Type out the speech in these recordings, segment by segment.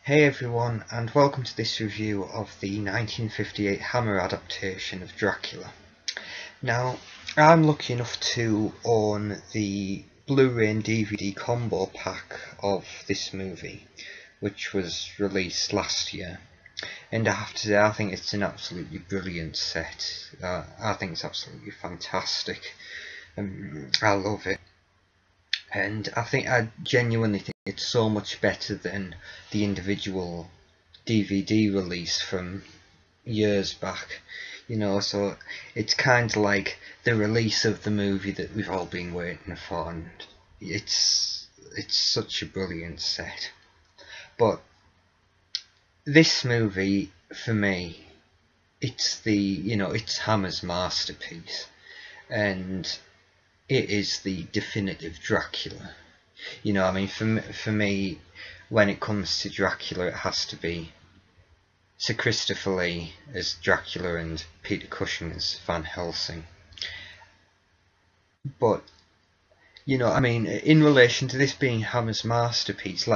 Hey everyone, and welcome to this review of the 1958 Hammer adaptation of Dracula. Now, I'm lucky enough to own the Blu-ray and DVD combo pack of this movie, which was released last year. And I have to say, I think it's an absolutely brilliant set. I think it's absolutely fantastic. I love it. And I genuinely think it's so much better than the individual DVD release from years back, so it's kind of like the release of the movie that we've all been waiting for, and it's such a brilliant set. But this movie, for me, it's Hammer's masterpiece, and it is the definitive Dracula. For me, when it comes to Dracula, it has to be Sir Christopher Lee as Dracula and Peter Cushing as Van Helsing. But, in relation to this being Hammer's masterpiece,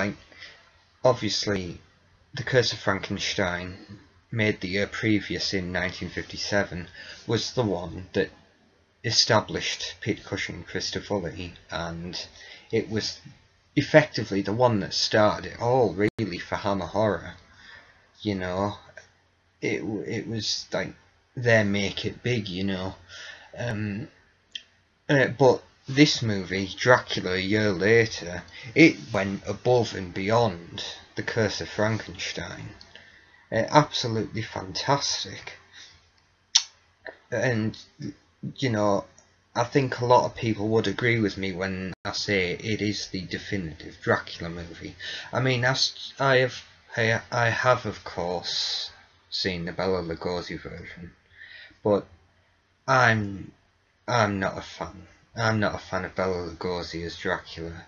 obviously, The Curse of Frankenstein, made the year previous in 1957, was the one that established Peter Cushing and Christopher Lee, and it was effectively the one that started it all, really, for Hammer horror. It was like their make it big, but this movie, Dracula, a year later, it went above and beyond The Curse of Frankenstein. Absolutely fantastic. And I think a lot of people would agree with me when I say it is the definitive Dracula movie. I have of course seen the Bela Lugosi version, but I'm not a fan. I'm not a fan of Bela Lugosi as Dracula.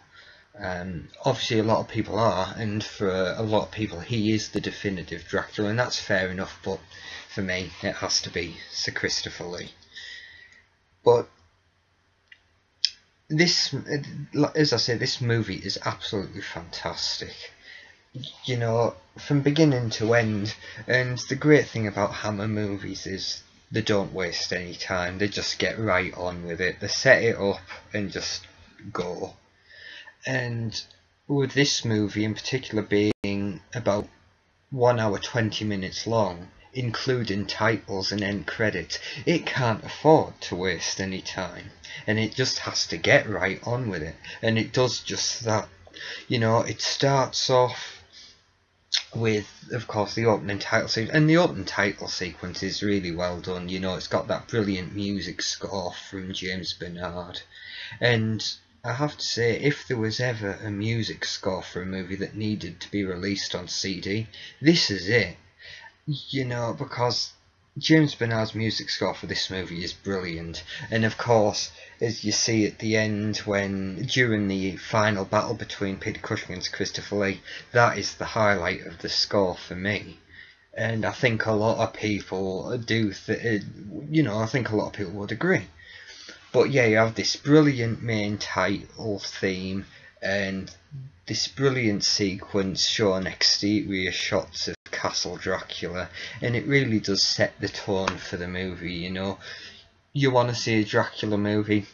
Obviously a lot of people are, and for a lot of people he is the definitive Dracula, and that's fair enough, but for me it has to be Sir Christopher Lee. But this, as I say, this movie is absolutely fantastic, from beginning to end. And the great thing about Hammer movies is they don't waste any time. They just get right on with it. They set it up and just go. And with this movie in particular being about 1 hour 20 minutes long, including titles and end credits, it can't afford to waste any time, and it just has to get right on with it, and it does just that. It starts off with, of course, the opening title sequence, and the opening title sequence is really well done. It's got that brilliant music score from James Bernard, and I have to say, if there was ever a music score for a movie that needed to be released on CD, this is it. Because James Bernard's music score for this movie is brilliant. And of course, as you see at the end, during the final battle between Peter Cushing and Christopher Lee, that is the highlight of the score for me. And I think a lot of people do, I think a lot of people would agree. But yeah, you have this brilliant main title theme, and this brilliant sequence showing exterior shots of Castle Dracula, and it really does set the tone for the movie. You want to see a Dracula movie?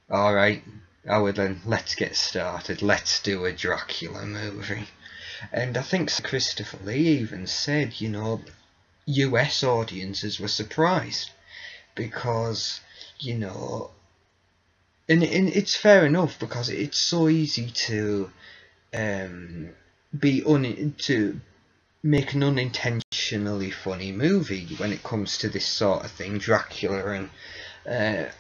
Alright, then let's get started. Let's do a Dracula movie. And I think Sir Christopher Lee even said, US audiences were surprised, because, and it's fair enough, because it's so easy to make an unintentionally funny movie when it comes to this sort of thing, Dracula, and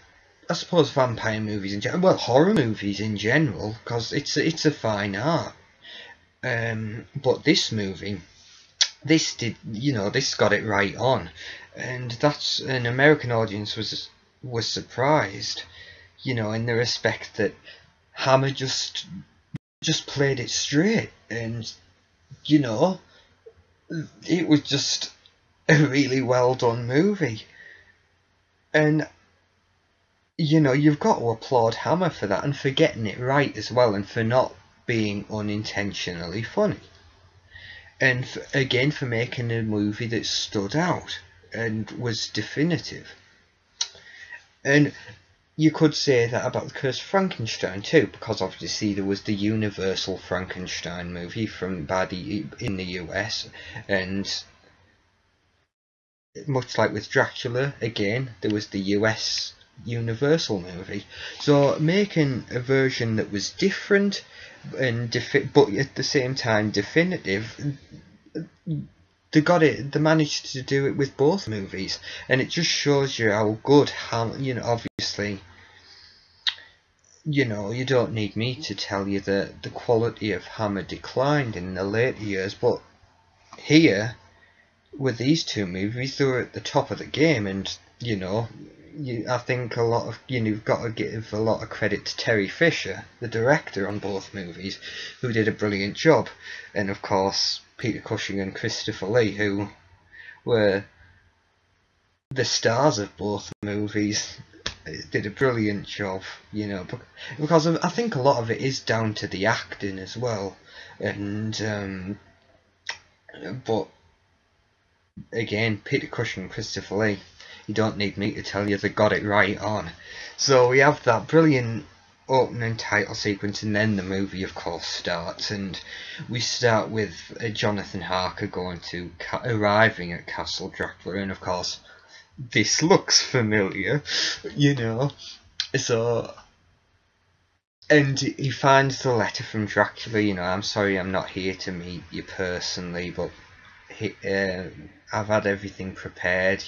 I suppose vampire movies in general, well, horror movies in general, because it's a fine art. But this movie, this got it right on, and that's an American audience was surprised, in the respect that Hammer just played it straight, and it was just a really well done movie. And you've got to applaud Hammer for that, and for getting it right as well, and for not being unintentionally funny. and again for making a movie that stood out and was definitive. And you could say that about the Curse of Frankenstein too, because obviously there was the Universal Frankenstein movie in the US, and much like with Dracula, again there was the US Universal movie. So making a version that was different and but at the same time definitive, they managed to do it with both movies, and it just shows you how good obviously, you don't need me to tell you that the quality of Hammer declined in the later years, but here, with these two movies, they were at the top of the game, and I think you've got to give a lot of credit to Terry Fisher, the director on both movies, who did a brilliant job, and of course Peter Cushing and Christopher Lee, who were the stars of both movies, did a brilliant job, because I think a lot of it is down to the acting as well, and but again, Peter Cushing and Christopher Lee, you don't need me to tell you they got it right on. So we have that brilliant opening title sequence, and then the movie of course starts, and we start with Jonathan Harker arriving at Castle Dracula, and of course this looks familiar, so, and he finds the letter from Dracula, I'm sorry I'm not here to meet you personally, but I've had everything prepared,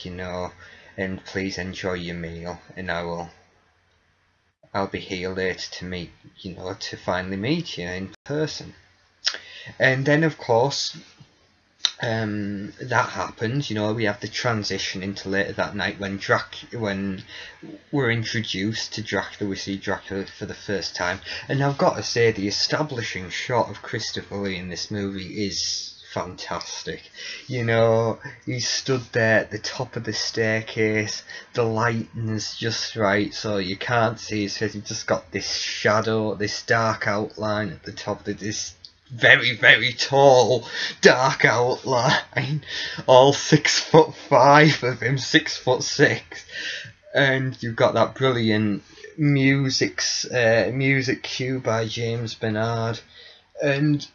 and please enjoy your meal, and I'll be here later to meet, to finally meet you in person. And then of course, that happens, we have the transition into later that night when we're introduced to Dracula, we see Dracula for the first time, and I've got to say the establishing shot of Christopher Lee in this movie is fantastic. He's stood there at the top of the staircase, the lighting is just right so you can't see his face, he's just got this shadow, this dark outline at the top of this very, very tall dark outline, all 6'5" of him, 6'6", and you've got that brilliant music cue by James Bernard, and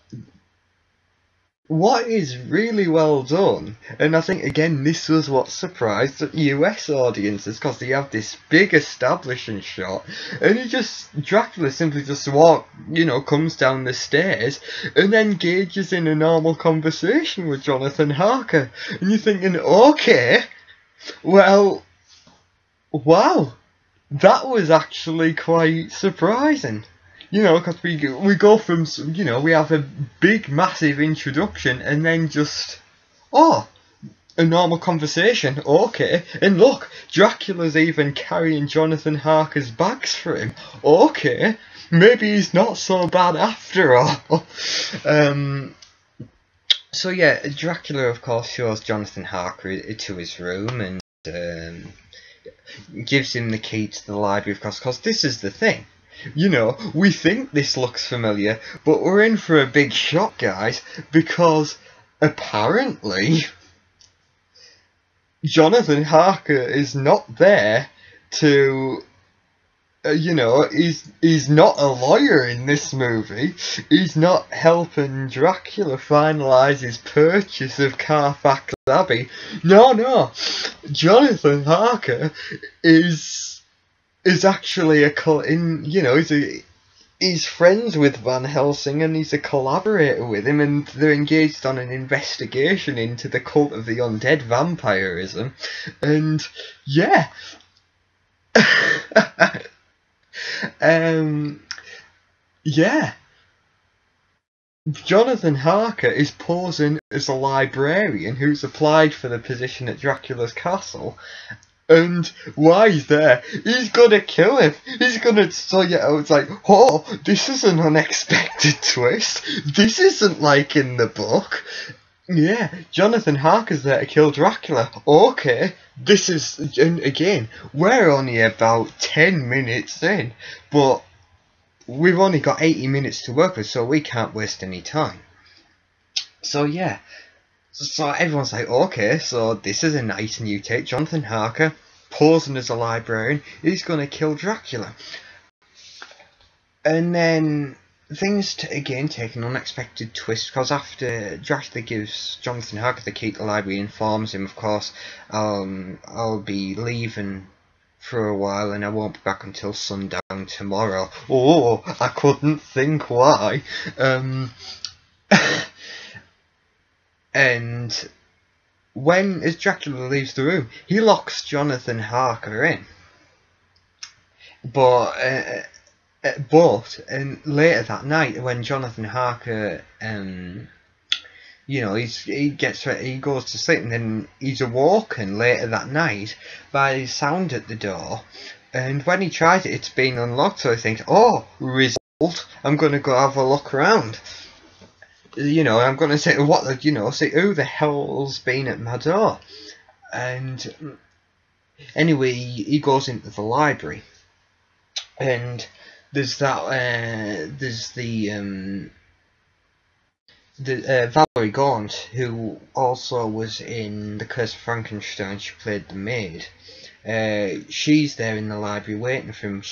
what is really well done, and I think again this was what surprised the US audiences, because they have this big establishing shot, and Dracula simply just comes down the stairs and engages in a normal conversation with Jonathan Harker, and you're thinking, okay, well, wow, that was actually quite surprising. Because we go from, we have a big, massive introduction, and then just, a normal conversation, okay. And look, Dracula's even carrying Jonathan Harker's bags for him, okay. Maybe he's not so bad after all. So yeah, Dracula of course shows Jonathan Harker to his room, and gives him the key to the library, of course, because this is the thing. We think this looks familiar, but we're in for a big shock, guys, because apparently Jonathan Harker is not there to, he's not a lawyer in this movie. He's not helping Dracula finalise his purchase of Carfax Abbey. No, Jonathan Harker is actually he's friends with Van Helsing, and he's a collaborator with him, and they're engaged on an investigation into the cult of the undead vampirism, and yeah. Yeah. Jonathan Harker is posing as a librarian who's applied for the position at Dracula's castle. And why he's there, he's gonna kill him. He's gonna, so yeah, it's like, oh, this is an unexpected twist. This isn't like in the book. Yeah, Jonathan Harker's there to kill Dracula. Okay, this is, and again, we're only about 10 minutes in, but we've only got 80 minutes to work with, so we can't waste any time. So yeah, so everyone's like, okay, so this is a nice new take. Jonathan Harker posing as a librarian, he's gonna kill Dracula. And then things again take an unexpected twist, because after Dracula gives Jonathan Harker the key to the library, informs him, of course, I'll be leaving for a while and I won't be back until sundown tomorrow. Oh, I couldn't think why. And as Dracula leaves the room, he locks Jonathan Harker in. But later that night, when Jonathan Harker, he goes to sleep, and then he's awoken later that night by sound at the door. And when he tries it, it's been unlocked. So he thinks, "Oh, result! I'm gonna go have a look around. I'm gonna say say who the hell's been at my door?" And anyway, he goes into the library. And there's Valerie Gaunt, who also was in The Curse of Frankenstein. She played the maid. She's there in the library waiting for him.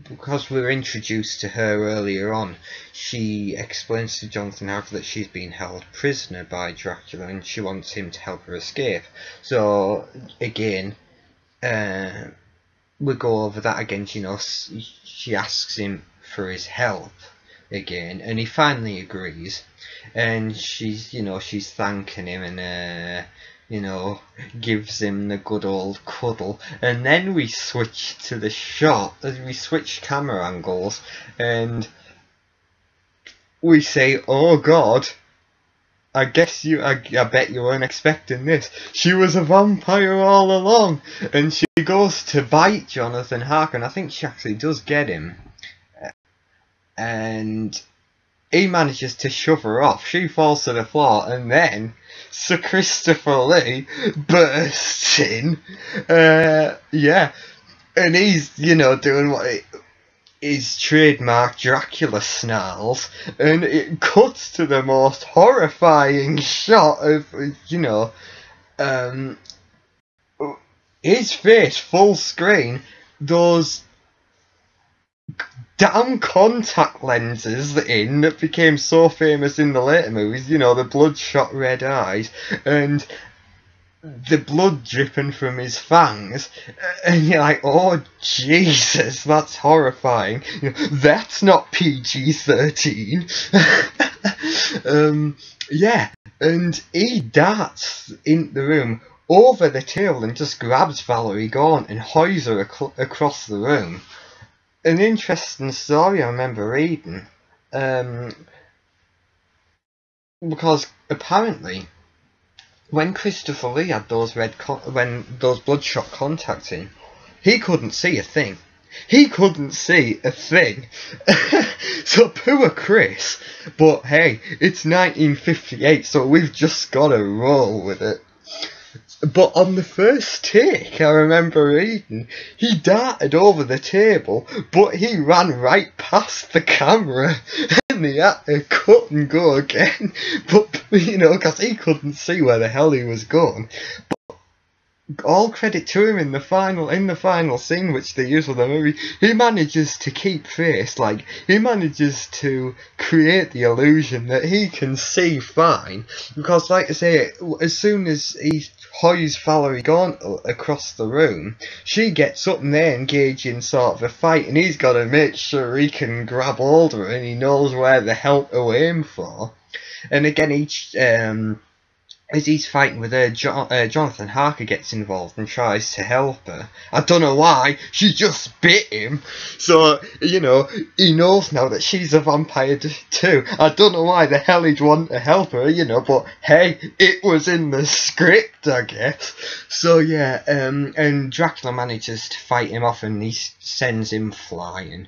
Because we were introduced to her earlier on, she explains to Jonathan Harker that she's been held prisoner by Dracula and she wants him to help her escape. So again, we go over that again. She asks him for his help again, and he finally agrees. And she's thanking him and gives him the good old cuddle. And then we switch to the shot. We switch camera angles, and we say, "Oh God, I bet you weren't expecting this. She was a vampire all along." And she goes to bite Jonathan Harker, and I think she actually does get him. And he manages to shove her off. She falls to the floor, and then Sir Christopher Lee bursts in. And he's, doing what his trademark Dracula snarls, and it cuts to the most horrifying shot of, his face full screen, those damn contact lenses that became so famous in the later movies, the bloodshot red eyes, and the blood dripping from his fangs, and you're like, oh Jesus, that's horrifying. That's not PG-13. And he darts in the room over the table and just grabs Valerie Gaunt and hoys her across the room. An interesting story I remember reading, because apparently when Christopher Lee had those those bloodshot contacts in, he couldn't see a thing. So poor Chris. But hey, it's 1958, so we've just got to roll with it. But on the first take, I remember reading, he darted over the table, but he ran right past the camera, and he had to cut and go again. But, because he couldn't see where the hell he was going. But all credit to him in the final scene, which they use for the movie, he manages to keep face, he manages to create the illusion that he can see fine. Because, like I say, as soon as he hoys Valerie Gaunt across the room, she gets up and they engage in sort of a fight, and he's got to make sure he can grab hold of her and he knows where the hell to aim for. And again, as he's fighting with her, Jonathan Harker gets involved and tries to help her. I don't know why, she just bit him. So, he knows now that she's a vampire too. I don't know why the hell he'd want to help her, but hey, it was in the script, I guess. So yeah, and Dracula manages to fight him off and he sends him flying.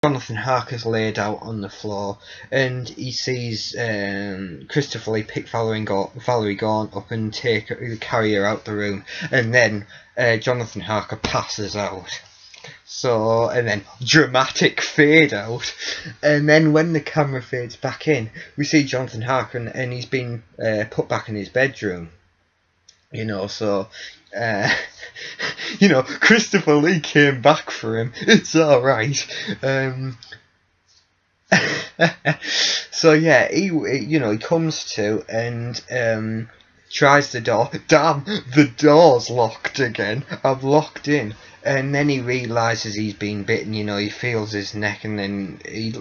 Jonathan Harker's laid out on the floor, and he sees Christopher Lee pick Valerie Gaunt up and carry her out the room, and then Jonathan Harker passes out. So, and then dramatic fade out, and then when the camera fades back in, we see Jonathan Harker, and he's been put back in his bedroom. So, Christopher Lee came back for him. It's alright. So yeah, he comes to and tries the door. Damn, the door's locked again. I'm locked in. And then he realises he's been bitten. He feels his neck, and then he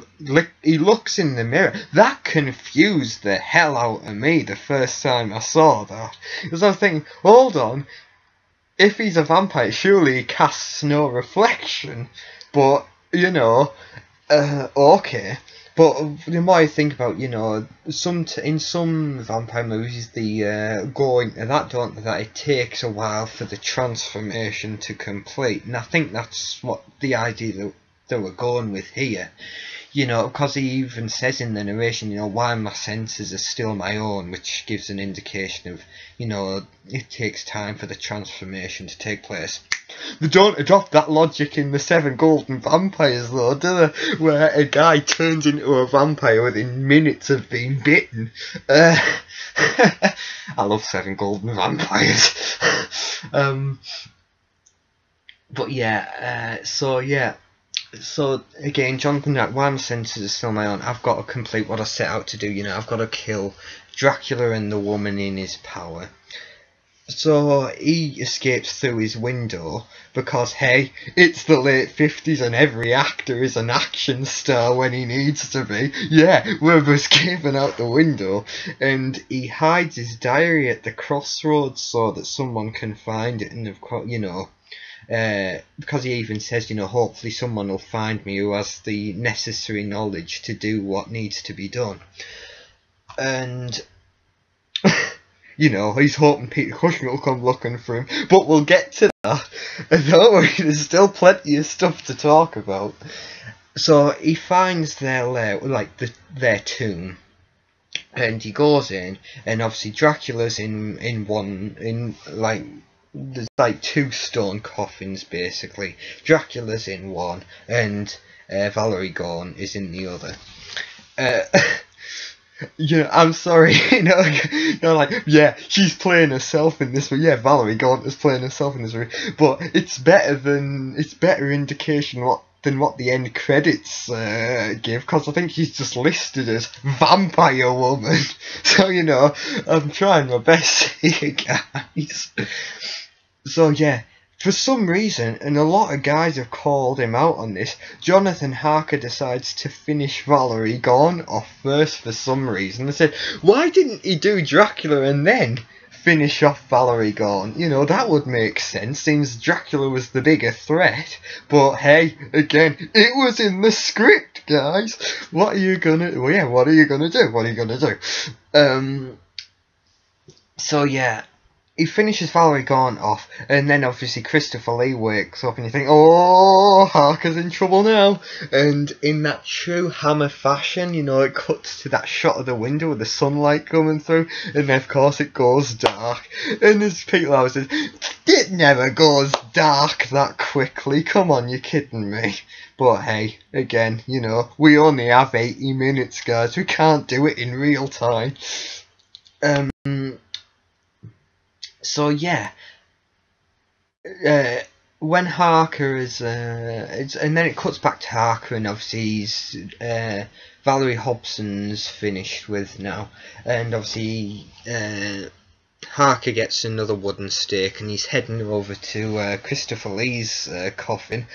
looks in the mirror. That confused the hell out of me the first time I saw that, because I was thinking, hold on, if he's a vampire, surely he casts no reflection. But okay. But the more I think about, in some vampire movies, go into that it takes a while for the transformation to complete, and I think that's what the idea that they were going with here. Because he even says in the narration, why my senses are still my own, which gives an indication of, it takes time for the transformation to take place. They don't adopt that logic in the Seven Golden Vampires, though, do they? Where a guy turns into a vampire within minutes of being bitten. I love Seven Golden Vampires. But yeah, So again, Jonathan, why my senses are still my own. I've got to complete what I set out to do. I've got to kill Dracula and the woman in his power. So he escapes through his window because, hey, it's the late 50s and every actor is an action star when he needs to be. Yeah, we're escaping out the window, and he hides his diary at the crossroads so that someone can find it, and of course, because he even says, hopefully someone will find me who has the necessary knowledge to do what needs to be done. And, he's hoping Peter Cushing will come looking for him. But we'll get to that. And don't worry, there's still plenty of stuff to talk about. So he finds their lair, their tomb. And he goes in, and obviously Dracula's there's two stone coffins basically. Dracula's in one, and Valerie Gorn is in the other. I'm sorry, yeah, she's playing herself in this one. Yeah, Valerie Gorn is playing herself in this one, but it's better indication than what the end credits give, because I think she's just listed as vampire woman. So I'm trying my best here, guys. So yeah, for some reason, and a lot of guys have called him out on this, Jonathan Harker decides to finish Valerie Gorn off first for some reason. They said, why didn't he do Dracula and then finish off Valerie Gorn? That would make sense, since Dracula was the bigger threat. But hey, again, it was in the script, guys. What are you gonna do? So yeah, he finishes Valerie Gorn off, and then obviously Christopher Lee wakes up, and you think, oh, Harker's in trouble now. And in that true Hammer fashion, it cuts to that shot of the window with the sunlight coming through, and then of course it goes dark. And as Peter always says, it never goes dark that quickly. Come on, you're kidding me. But hey, again, we only have 80 minutes, guys. We can't do it in real time. So yeah, when Harker is, and then it cuts back to Harker, and obviously Valerie Hobson's finished with now, and obviously Harker gets another wooden stake, and he's heading over to Christopher Lee's coffin.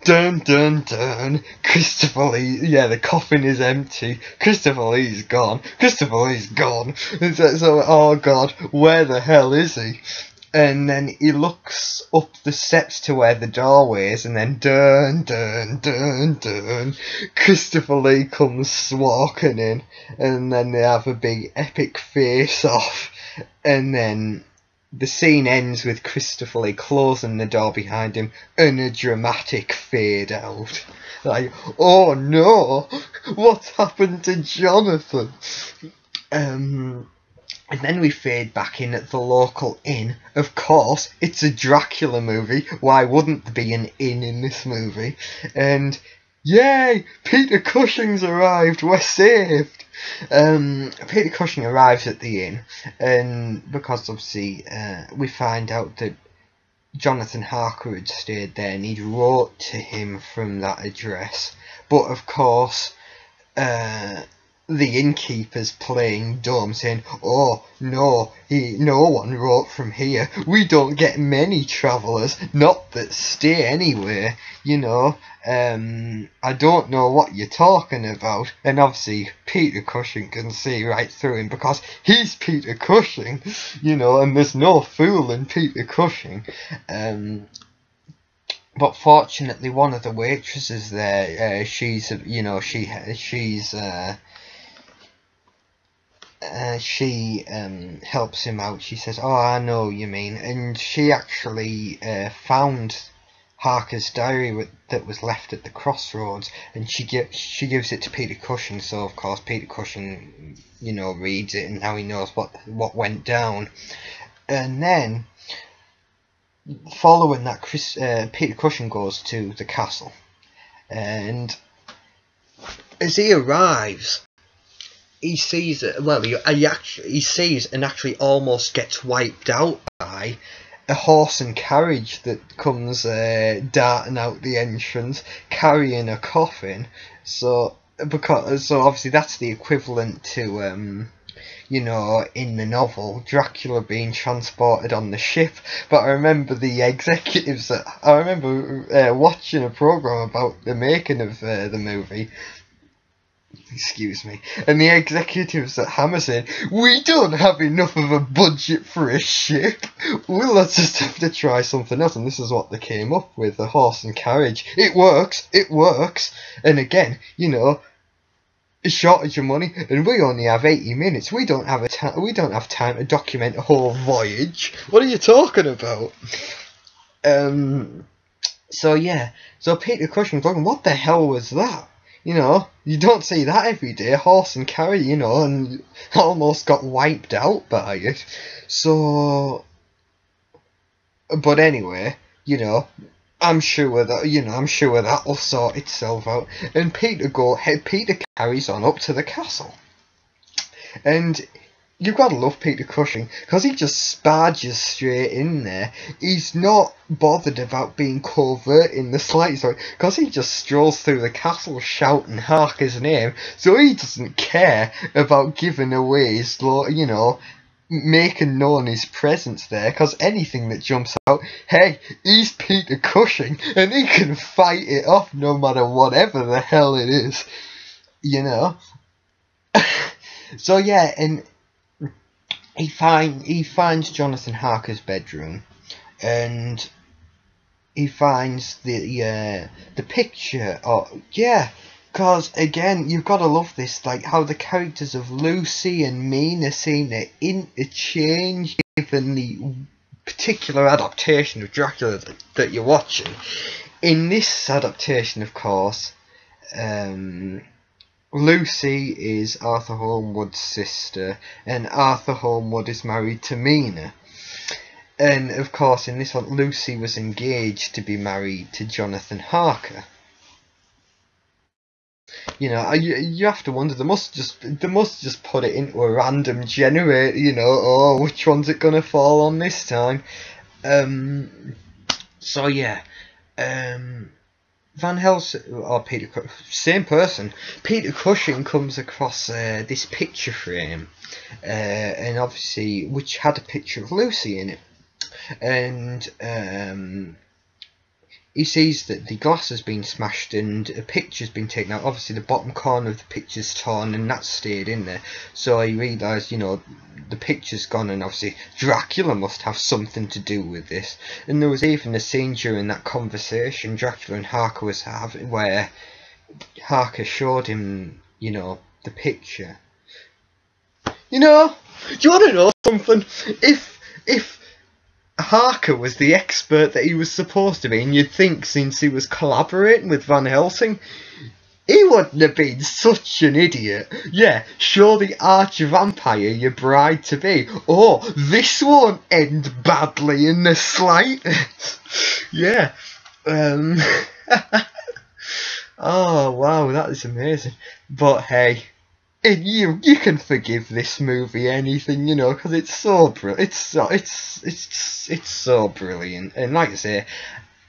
Dun dun dun, Christopher Lee, yeah, the coffin is empty, Christopher Lee's gone, so, oh god, where the hell is he? And then he looks up the steps to where the doorway is, and then dun dun dun dun, Christopher Lee comes walking in, and then they have a big epic face off, and then the scene ends with Christopher Lee closing the door behind him and a dramatic fade out. Oh no, what's happened to Jonathan? And then we fade back in at the local inn. Of course, it's a Dracula movie. Why wouldn't there be an inn in this movie? And yay! Peter Cushing's arrived. We're saved. Peter Cushing arrives at the inn, and because obviously we find out that Jonathan Harker had stayed there, and he'd wrote to him from that address. But of course, the innkeeper's playing dumb, saying, "Oh no, no one wrote from here. We don't get many travellers, not that stay anywhere. You know, I don't know what you're talking about." And obviously, Peter Cushing can see right through him because he's Peter Cushing, you know, and there's no fool in Peter Cushing. But fortunately, one of the waitresses there, she's she helps him out. She says, "Oh, I know you mean," and she actually found Harker's diary that was left at the crossroads, and she gives it to Peter Cushing. So of course Peter Cushing, you know, reads it, and now he knows what went down. And then, following that, Peter Cushing goes to the castle, and as he arrives, he sees it. Well, he sees and actually almost gets wiped out by a horse and carriage that comes darting out the entrance, carrying a coffin. So obviously that's the equivalent to you know, in the novel, Dracula being transported on the ship. But I remember the executives I remember watching a program about the making of the movie. Excuse me. And the executives at Hammer said, "We don't have enough of a budget for a ship. We'll just have to try something else." And this is what they came up with, a horse and carriage. It works. And again, you know, a shortage of money, and we only have 80 minutes. We don't have time to document a whole voyage. What are you talking about? So yeah. So Peter Cushing's looking, what the hell was that? You know, you don't see that every day, horse and carriage, you know, and almost got wiped out by it. So, but anyway, you know, I'm sure that will sort itself out. And Peter carries on up to the castle, and you've got to love Peter Cushing, because he just barges straight in there. He's not bothered about being covert in the slightest, because he just strolls through the castle shouting Harker's name, so he doesn't care about giving away his, you know, making known his presence there, because anything that jumps out, hey, he's Peter Cushing, and he can fight it off no matter whatever the hell it is, you know. So yeah, and he finds Jonathan Harker's bedroom, and he finds the picture. Because again, you've got to love this, like how the characters of Lucy and Mina seem to interchange given the particular adaptation of Dracula that you're watching. In this adaptation, of course, Lucy is Arthur Holmwood's sister, and Arthur Holmwood is married to Mina. And of course, in this one, Lucy was engaged to be married to Jonathan Harker. You know, you have to wonder, they must just put it into a random generator, you know, oh, which one's it gonna fall on this time? So yeah, Van Helsing, or same person, Peter Cushing comes across this picture frame, and obviously, which had a picture of Lucy in it, and he sees that the glass has been smashed and a picture's been taken out. Obviously the bottom corner of the picture's torn and that stayed in there. So he realised, you know, the picture's gone, and obviously Dracula must have something to do with this. And there was even a scene during that conversation Dracula and Harker was having where Harker showed him, you know, the picture. You know, do you want to know something? If Harker was the expert that he was supposed to be, and you'd think since he was collaborating with Van Helsing, He wouldn't have been such an idiot. Yeah, show the arch-vampire your bride-to-be. Oh, this won't end badly in the slightest. Yeah. Oh, wow, that is amazing. But hey, you can forgive this movie anything, you know, because it's so brilliant. It's so brilliant. And like I say,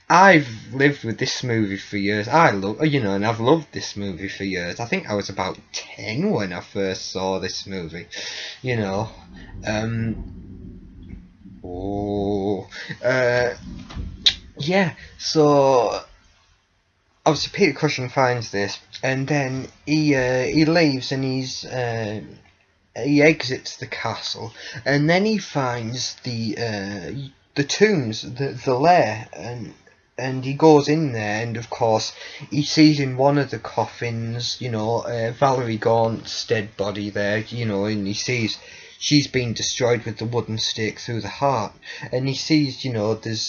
I've lived with this movie for years. And I've loved this movie for years. I think I was about 10 when I first saw this movie, you know. Yeah, so obviously Peter Cushing finds this, and then he leaves, and he exits the castle, and then he finds the tombs, the lair, and he goes in there, and of course he sees in one of the coffins, you know, Valerie Gaunt's dead body there, you know, and he sees she's been destroyed with the wooden stake through the heart, and he sees, you know, there's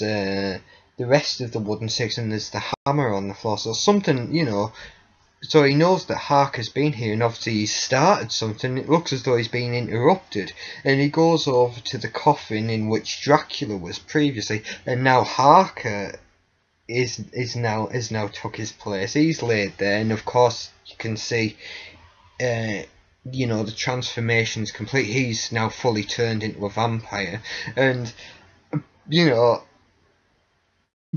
the rest of the wooden stakes, and there's the hammer on the floor, so something, you know, so he knows that Harker's been here, and obviously he's started something. It looks as though he's been interrupted, and he goes over to the coffin in which Dracula was previously, and now Harker is now took his place. He's laid there, and of course you can see, you know, the transformation's complete. He's now fully turned into a vampire, and you know,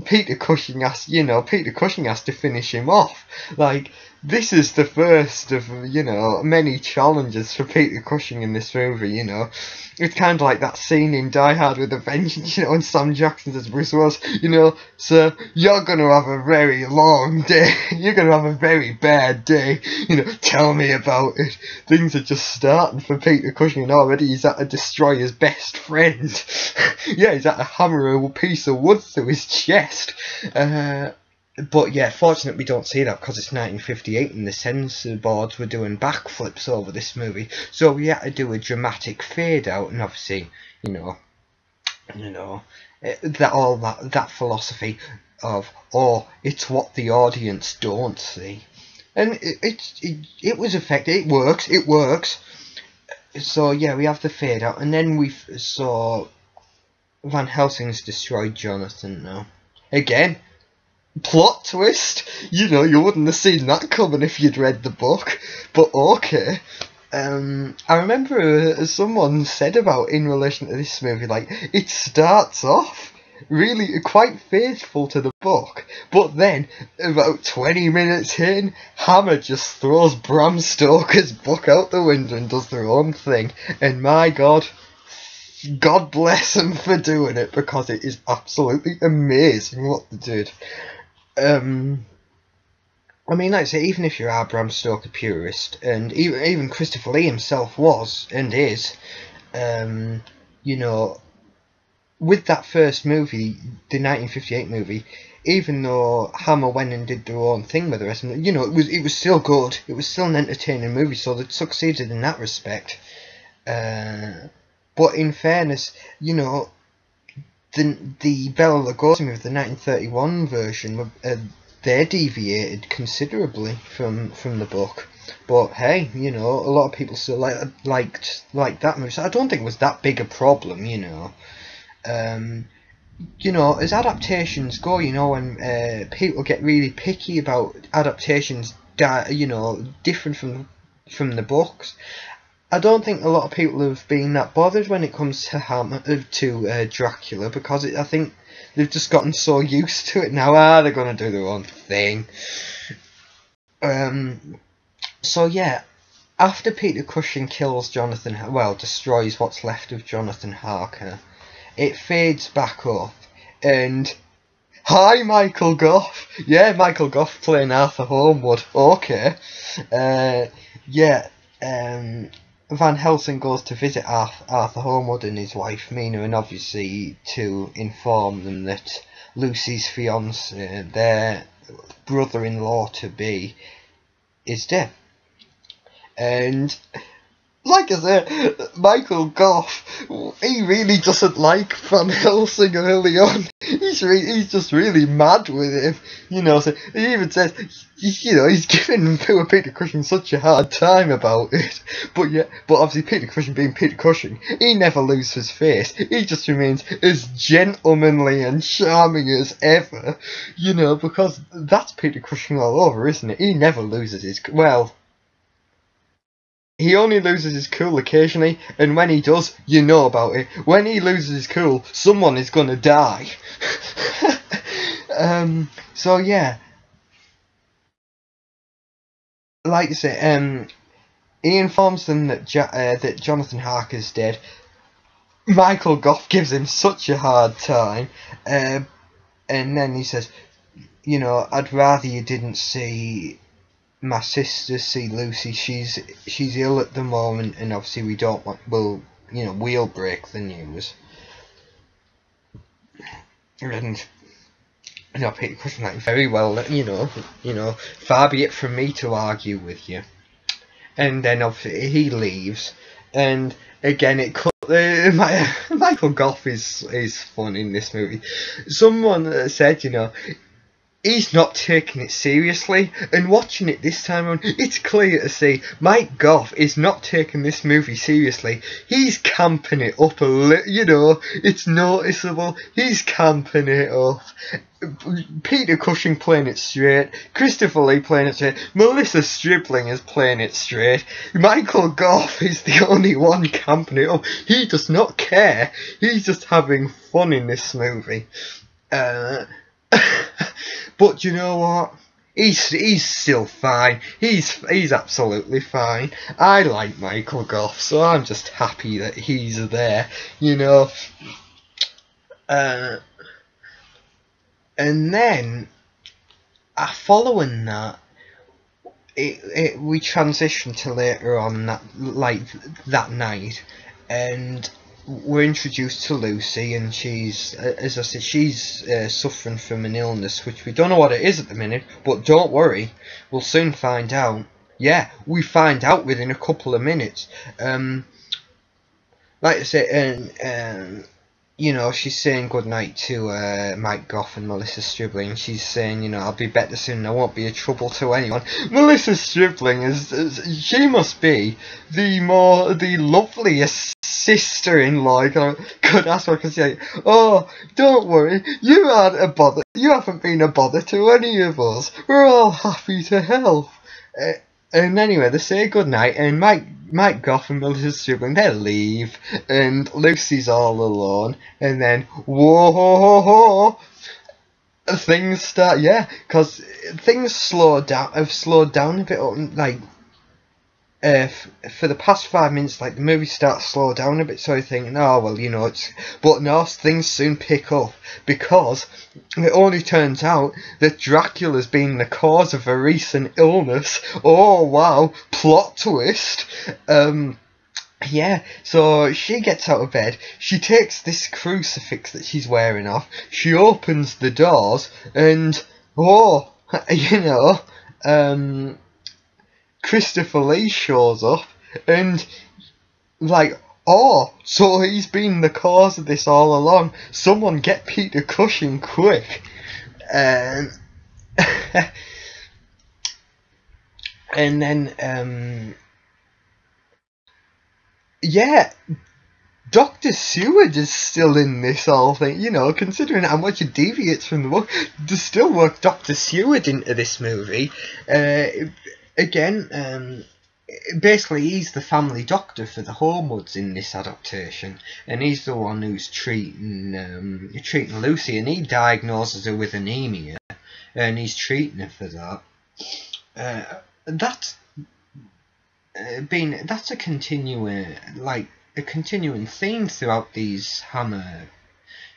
Peter Cushing has to finish him off. Like, this is the first of, you know, many challenges for Peter Cushing in this movie, you know. It's kind of like that scene in Die Hard with a Vengeance, you know, and Sam Jackson says, Bruce Willis, you know, sir, you're going to have a very long day. You're going to have a very bad day. You know, tell me about it. Things are just starting for Peter Cushing, and already he's had to destroy his best friend. Yeah, he's had to hammer a piece of wood through his chest. But yeah, fortunately we don't see that because it's 1958 and the censor boards were doing backflips over this movie, so we had to do a dramatic fade out, and obviously, you know, that philosophy of, oh, it's what the audience don't see, and it was effective. It works. So yeah, we have the fade out, and then we saw Van Helsing's destroyed Jonathan now again. Plot twist, you know, you wouldn't have seen that coming if you'd read the book, but okay. I remember someone said about, in relation to this movie, like, it starts off really quite faithful to the book, but then about 20 minutes in, Hammer just throws Bram Stoker's book out the window and does their own thing, and my God bless them for doing it, because it is absolutely amazing what they did. I mean, like I say, even if you're a Bram Stoker purist, and even Christopher Lee himself was, and is, you know, with that first movie, the 1958 movie, even though Hammer went and did their own thing with the rest of it, you know, it was still good, it was still an entertaining movie, so they succeeded in that respect. But in fairness, you know, the Bela Lugosi movie, the 1931 version, they deviated considerably from the book. But hey, you know, a lot of people still liked that movie, so I don't think it was that big a problem, you know. You know, as adaptations go, you know, when people get really picky about adaptations that, you know, different from the books, I don't think a lot of people have been that bothered when it comes to Dracula, because I think they've just gotten so used to it now. They're going to do their own thing. So yeah, after Peter Cushing kills destroys what's left of Jonathan Harker, it fades back up, and hi, Michael Gough. Yeah, Michael Gough playing Arthur Holmwood. Okay. Van Helsing goes to visit Arthur Holmwood and his wife Mina, and obviously to inform them that Lucy's fiancé, their brother-in-law to be, is dead. And like I said, Michael Goff, he really doesn't like Van Helsing early on. He's just really mad with him, you know. So he even says, you know, he's giving poor Peter Cushing such a hard time about it. But obviously Peter Cushing being Peter Cushing, he never loses his face. He just remains as gentlemanly and charming as ever, you know, because that's Peter Cushing all over, isn't it? He never loses his, well, he only loses his cool occasionally, and when he does, you know about it. When he loses his cool, someone is gonna die. So yeah, like I say, he informs them that that Jonathan Harker's dead. Michael Goff gives him such a hard time, and then he says, you know, I'd rather you didn't see my sister, see Lucy. She's ill at the moment, and obviously we don't want, we'll break the news. And you know, Peter Cushing, like, very well, you know, far be it from me to argue with you. And then obviously he leaves, and again Michael Goff is fun in this movie. Someone said, you know, he's not taking it seriously, and watching it this time around, it's clear to see Mike Goff is not taking this movie seriously. He's camping it up a little, you know, it's noticeable. He's camping it up. Peter Cushing playing it straight, Christopher Lee playing it straight, Melissa Stribling is playing it straight. Michael Goff is the only one camping it up. He does not care. He's just having fun in this movie. But you know what? He's still fine. He's absolutely fine. I like Michael Goff, so I'm just happy that he's there, you know. And then, following that, we transition to later on that night, and we're introduced to Lucy, and she's, as I said, she's suffering from an illness, which we don't know what it is at the minute, but don't worry, we'll soon find out. Yeah, we find out within a couple of minutes. Like I said, you know, she's saying goodnight to Mike Goff and Melissa Stribling. She's saying, you know, I'll be better soon, I won't be a trouble to anyone. Melissa Stribling she must be the loveliest sister-in-law I could ask for, because she's like, oh, don't worry, you haven't been a bother to any of us, we're all happy to help. And anyway, they say goodnight, and Mike Goff and Melissa Stribling, they leave, and Lucy's all alone, and then, whoa, things start, because things have slowed down a bit, like, for the past 5 minutes, like, the movie starts to slow down a bit, so you're thinking, oh, well, you know, but no, things soon pick up, because it only turns out that Dracula's been the cause of a recent illness. Oh, wow, plot twist. Yeah, so she gets out of bed, she takes this crucifix that she's wearing off, she opens the doors, and, oh, you know, Christopher Lee shows up, and, like, oh, so he's been the cause of this all along. Someone get Peter Cushing quick. And then, yeah, Dr. Seward is still in this whole thing, you know, considering how much it deviates from the book. There's still work Dr. Seward into this movie. Again, basically he's the family doctor for the Holmwoods in this adaptation, and he's the one who's treating Lucy, and he diagnoses her with anemia, and he's treating her for that. That's a continuing theme throughout these Hammer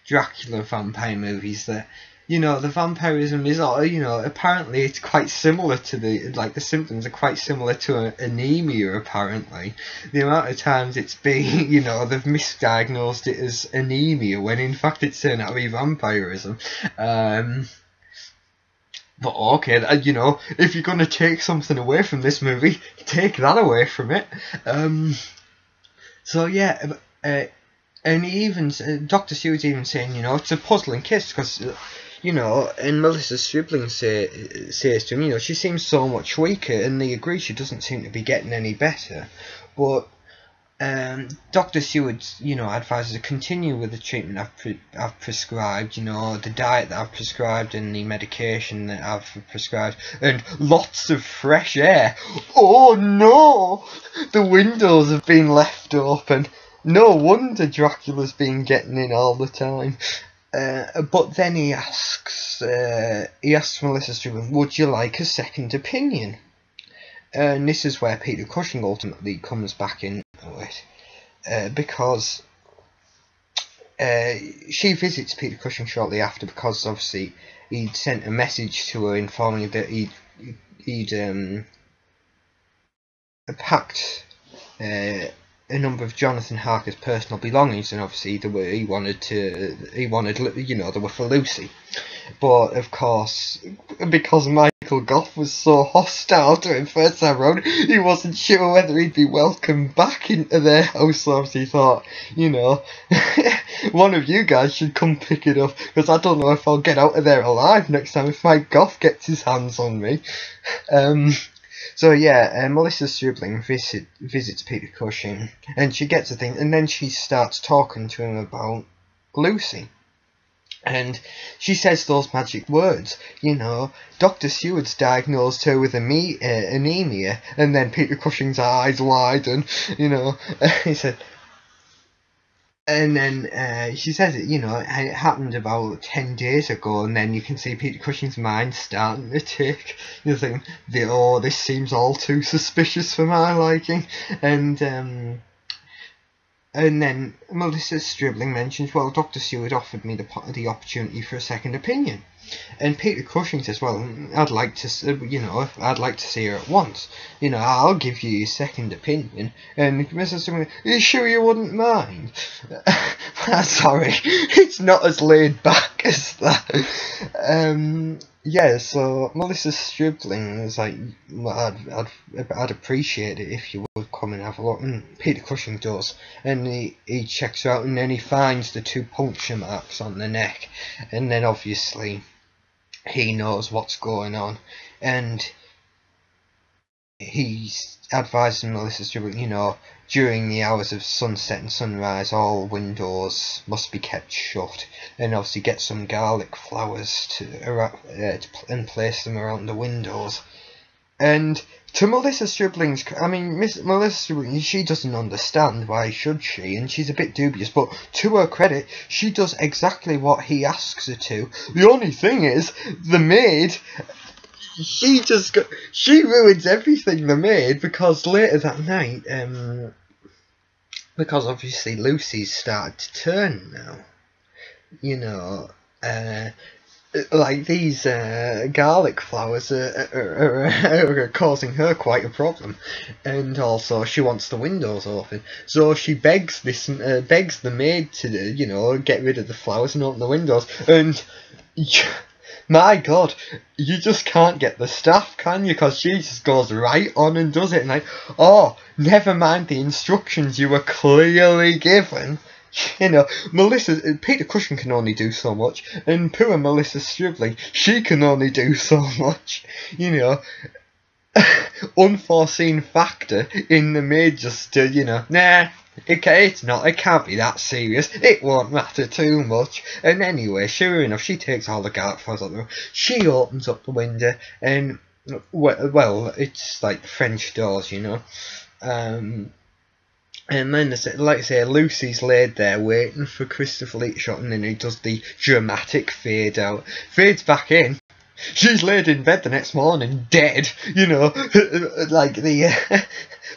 Dracula vampire movies, that, you know, the vampirism is, you know, apparently it's quite similar to the symptoms are quite similar to anemia, apparently. The amount of times it's been, you know, they've misdiagnosed it as anemia when in fact it's turned out to be vampirism. But okay, you know, if you're going to take something away from this movie, take that away from it. So yeah, and he even Dr. Seward's even saying, you know, it's a puzzling case because, you know, and Melissa's sibling says to him, you know, she seems so much weaker, and they agree she doesn't seem to be getting any better, but Dr. Seward, you know, advises to continue with the treatment I've prescribed, you know, the diet that I've prescribed and the medication that I've prescribed, and lots of fresh air. Oh no! The windows have been left open. No wonder Dracula's been getting in all the time. But then he asks Melissa Strickland, would you like a second opinion? And this is where Peter Cushing ultimately comes back into it, because she visits Peter Cushing shortly after, because obviously he'd sent a message to her informing her that he'd packed a number of Jonathan Harker's personal belongings, and obviously he wanted, you know, they were for Lucy. But of course, because Michael Goff was so hostile to him first time round, he wasn't sure whether he'd be welcomed back into their house. So obviously he thought, you know, one of you guys should come pick it up, because I don't know if I'll get out of there alive next time if Mike Goff gets his hands on me. So yeah, Melissa Stribling visits Peter Cushing, and she gets a thing, and then she starts talking to him about Lucy. And she says those magic words, you know, Dr. Seward's diagnosed her with anemia, and then Peter Cushing's eyes widen, you know, he said, and then she says it, you know, it happened about 10 days ago, and then you can see Peter Cushing's mind starting to tick. You're thinking, oh, this seems all too suspicious for my liking. And then Melissa Stribling mentions, well, Dr. Seward offered me the opportunity for a second opinion. And Peter Cushing says, well, I'd like to, you know, I'd like to see her at once. You know, I'll give you your second opinion. And Mrs. Stribling, are you sure you wouldn't mind? Sorry, it's not as laid back as that. Yeah, so Melissa Stribling was like, well, I'd appreciate it if you would come and have a look. And Peter Cushing does, and he checks her out, and then he finds the 2 puncture marks on the neck, and then obviously he knows what's going on, and he's advising Melissa Stribling, you know, during the hours of sunset and sunrise, all windows must be kept shut, and obviously get some garlic flowers and place them around the windows. And to Melissa Stribling's, I mean, Melissa Stribling, she doesn't understand, why should she, and she's a bit dubious, but to her credit, she does exactly what he asks her to. The only thing is, the maid, she ruins everything, the maid, because later that night, because obviously Lucy's started to turn now, you know, like these garlic flowers are causing her quite a problem, and also she wants the windows open, so she begs the maid to, you know, get rid of the flowers and open the windows, and my God, you just can't get the staff, can you? Because she just goes right on and does it, and like, oh, never mind the instructions you were clearly given. You know, Peter Cushing can only do so much, and poor Melissa Stribling, she can only do so much, you know. Unforeseen factor in the maid just to, you know, nah, it can't be that serious, it won't matter too much. And anyway, sure enough, she takes all the garlic flowers out the room, she opens up the window, and, well, it's like French doors, you know, and then, like I say, Lucy's laid there waiting for Christopher Lee to shot, and then he does the dramatic fade out. Fades back in. She's laid in bed the next morning, dead. You know, like the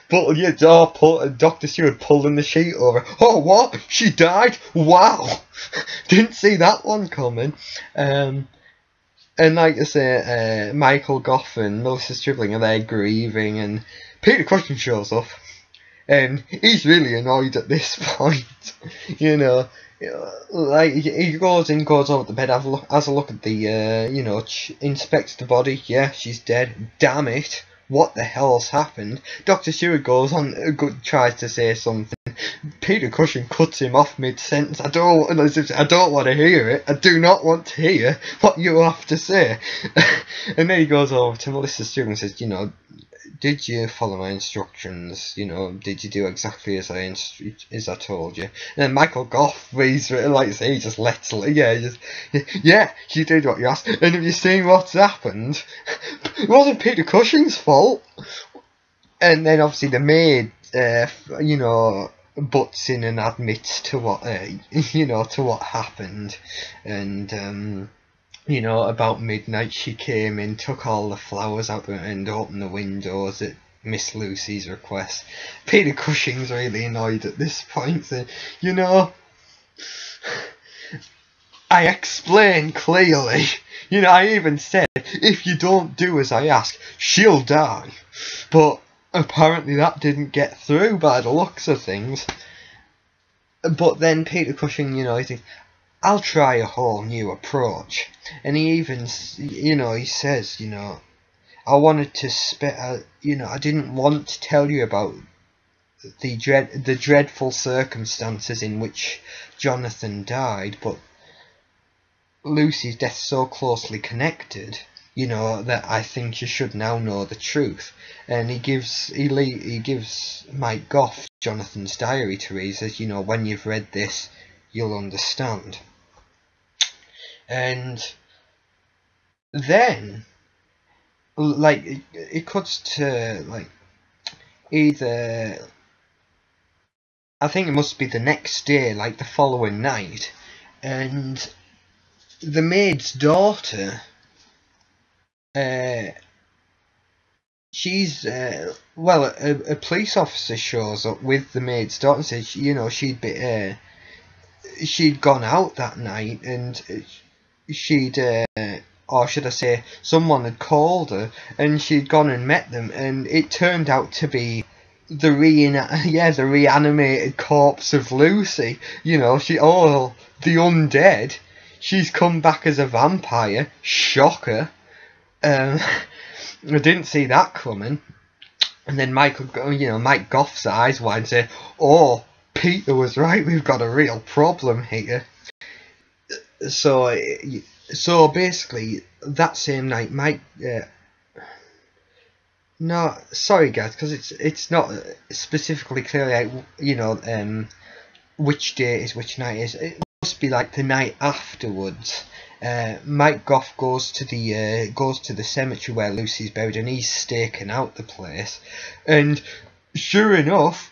but yeah, Dr. Seward pulling the sheet over. Oh, what? She died? Wow! Didn't see that one coming. And like I say, Michael Goff and Melissa Stribling are there grieving, and Peter Cushing shows up. And he's really annoyed at this point, you know, like he goes over the bed, has a look at the, you know, inspects the body, yeah, she's dead, damn it, what the hell's happened? Dr. Stewart goes on, tries to say something. Peter Cushing cuts him off mid-sentence. I don't want to hear it. I do not want to hear what you have to say. And then he goes over to Melissa Stewart and says, did you follow my instructions? Did you do exactly as I told you? And then Michael Goff, he's like I say, he just lets, yeah, you did what you asked. And have you seen what's happened? It wasn't Peter Cushing's fault. And then obviously the maid, butts in and admits to what, to what happened. And about midnight she came in, took all the flowers out and opened the windows at Miss Lucy's request. Peter Cushing's really annoyed at this point, saying, I explained clearly. I even said, if you don't do as I ask, she'll die. But apparently that didn't get through by the looks of things. But then Peter Cushing, he thinks, I'll try a whole new approach. And he even, he says, I wanted to I didn't want to tell you about the dreadful circumstances in which Jonathan died, but Lucy's death so closely connected, that I think you should now know the truth. And he gives Mike Goff Jonathan's diary to read. He says, when you've read this, you'll understand. And then, it cuts to, either, I think it must be the next day, the following night, and the maid's daughter, she's, a police officer shows up with the maid's daughter and says, she'd gone out that night, and or should I say, someone had called her, and she'd gone and met them, and it turned out to be the reanimated corpse of Lucy. The undead. She's come back as a vampire. Shocker. I didn't see that coming. And then Mike Goff's eyes wide and say, "Oh, Peter was right. We've got a real problem here." So basically, that same night, Mike. No, sorry guys, because it's not specifically clear, which day is which night is. It must be the night afterwards. Mike Goff goes to the cemetery where Lucy's buried, and he's staking out the place. And sure enough,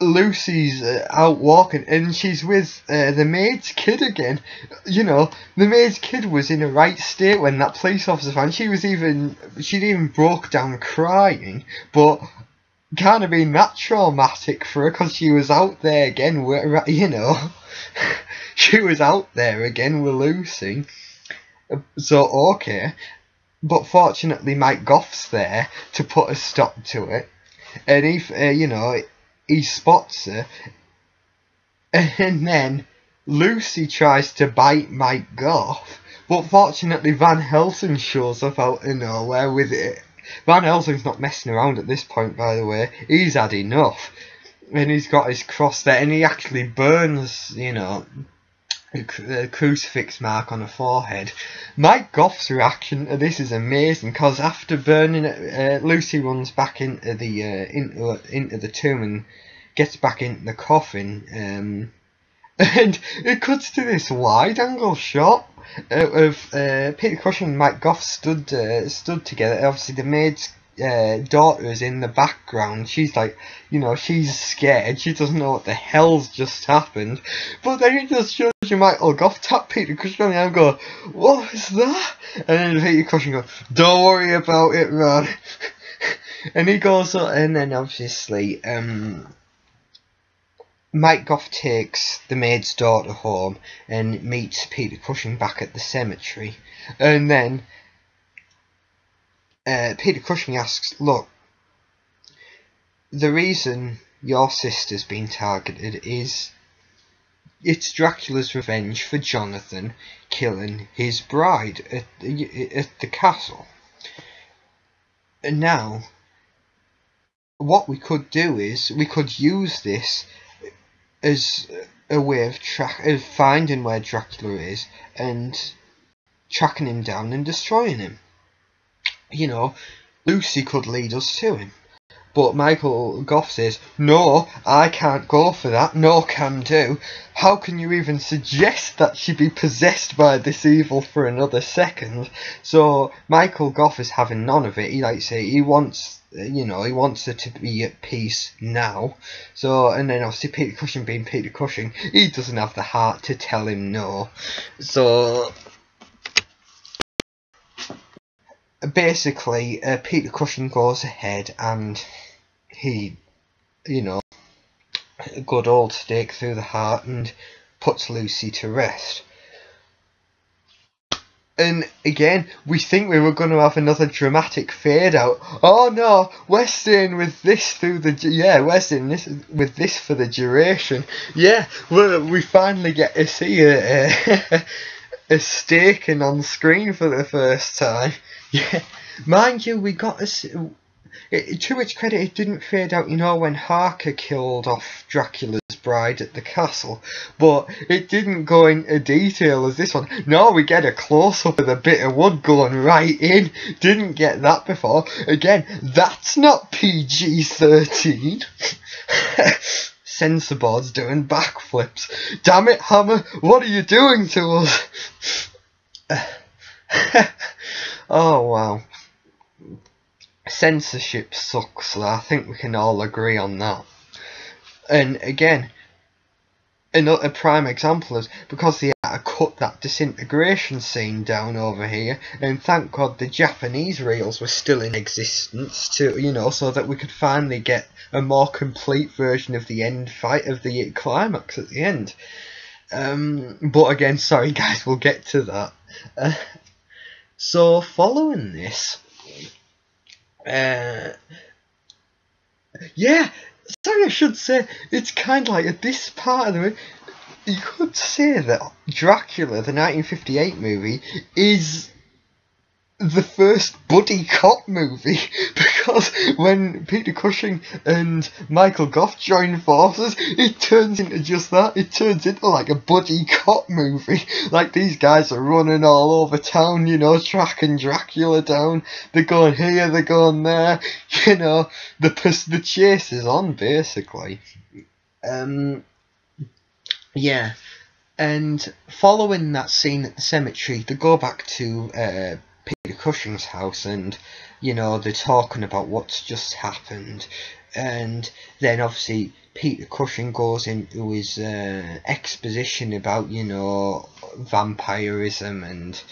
Lucy's out walking, and she's with the maid's kid again. The maid's kid was in a right state when that police officer found. She'd even broke down crying, but can't have been that traumatic for her because she was out there again. She was out there again with Lucy. So okay, but fortunately Mike Goff's there to put a stop to it, and he spots her, and then Lucy tries to bite Mike Goff, but fortunately Van Helsing shows up out of nowhere with it. Van Helsing's not messing around at this point, by the way. He's had enough, and he's got his cross there, and he actually burns, a crucifix mark on her forehead. Mike Goff's reaction to this is amazing, because after burning it, Lucy runs back into the tomb and gets back into the coffin, and it cuts to this wide angle shot of Peter Cushing and Mike Goff stood together. Obviously the maid's daughter is in the background. She's she's scared. She doesn't know what the hell's just happened. But then it just shows you Michael Goff tap Peter Cushing on the arm and go, "What was that?" And then Peter Cushing goes, "Don't worry about it, man." And he goes, and then obviously Mike Goff takes the maid's daughter home and meets Peter Cushing back at the cemetery. And then Peter Cushing asks, "Look, the reason your sister's been targeted is it's Dracula's revenge for Jonathan killing his bride at the castle." And now, what we could do is we could use this as a way of finding where Dracula is and tracking him down and destroying him. You know, Lucy could lead us to him. But Michael Gough says, no, I can't go for that, no can do. How can you even suggest that she be possessed by this evil for another second? So Michael Gough is having none of it. He he wants, he wants her to be at peace now. So, and then obviously Peter Cushing being Peter Cushing, he doesn't have the heart to tell him no. So basically, Peter Cushing goes ahead and he, a good old stake through the heart and puts Lucy to rest. And again, we think we were going to have another dramatic fade out. Oh no, we're staying with this through the we're staying with this for the duration. Yeah, we finally get to see a staking on screen for the first time. Yeah, mind you, we got to its credit, it didn't fade out, when Harker killed off Dracula's bride at the castle, but it didn't go into detail as this one. No, we get a close-up of a bit of wood going right in. Didn't get that before. Again, that's not PG-13. Censor board's doing backflips. Damn it, Hammer, what are you doing to us? Oh, wow. Censorship sucks, so I think we can all agree on that. And again, another prime example is because they had to cut that disintegration scene down over here, and thank God the Japanese reels were still in existence to, so that we could finally get a more complete version of the end fight of the climax at the end. But again, sorry guys, we'll get to that. So following this, yeah, sorry, I should say, it's kind of like at this part of the movie, you could say that Dracula, the 1958 movie, is the first buddy cop movie, because when Peter Cushing and Michael Gough join forces, it turns into just that. It turns into like a buddy cop movie. Like, these guys are running all over town, tracking Dracula down. They're going here, they're going there, the chase is on, basically. Yeah. And following that scene at the cemetery, they go back to Peter Cushing's house, and they're talking about what's just happened. And then obviously Peter Cushing goes into his exposition about vampirism, and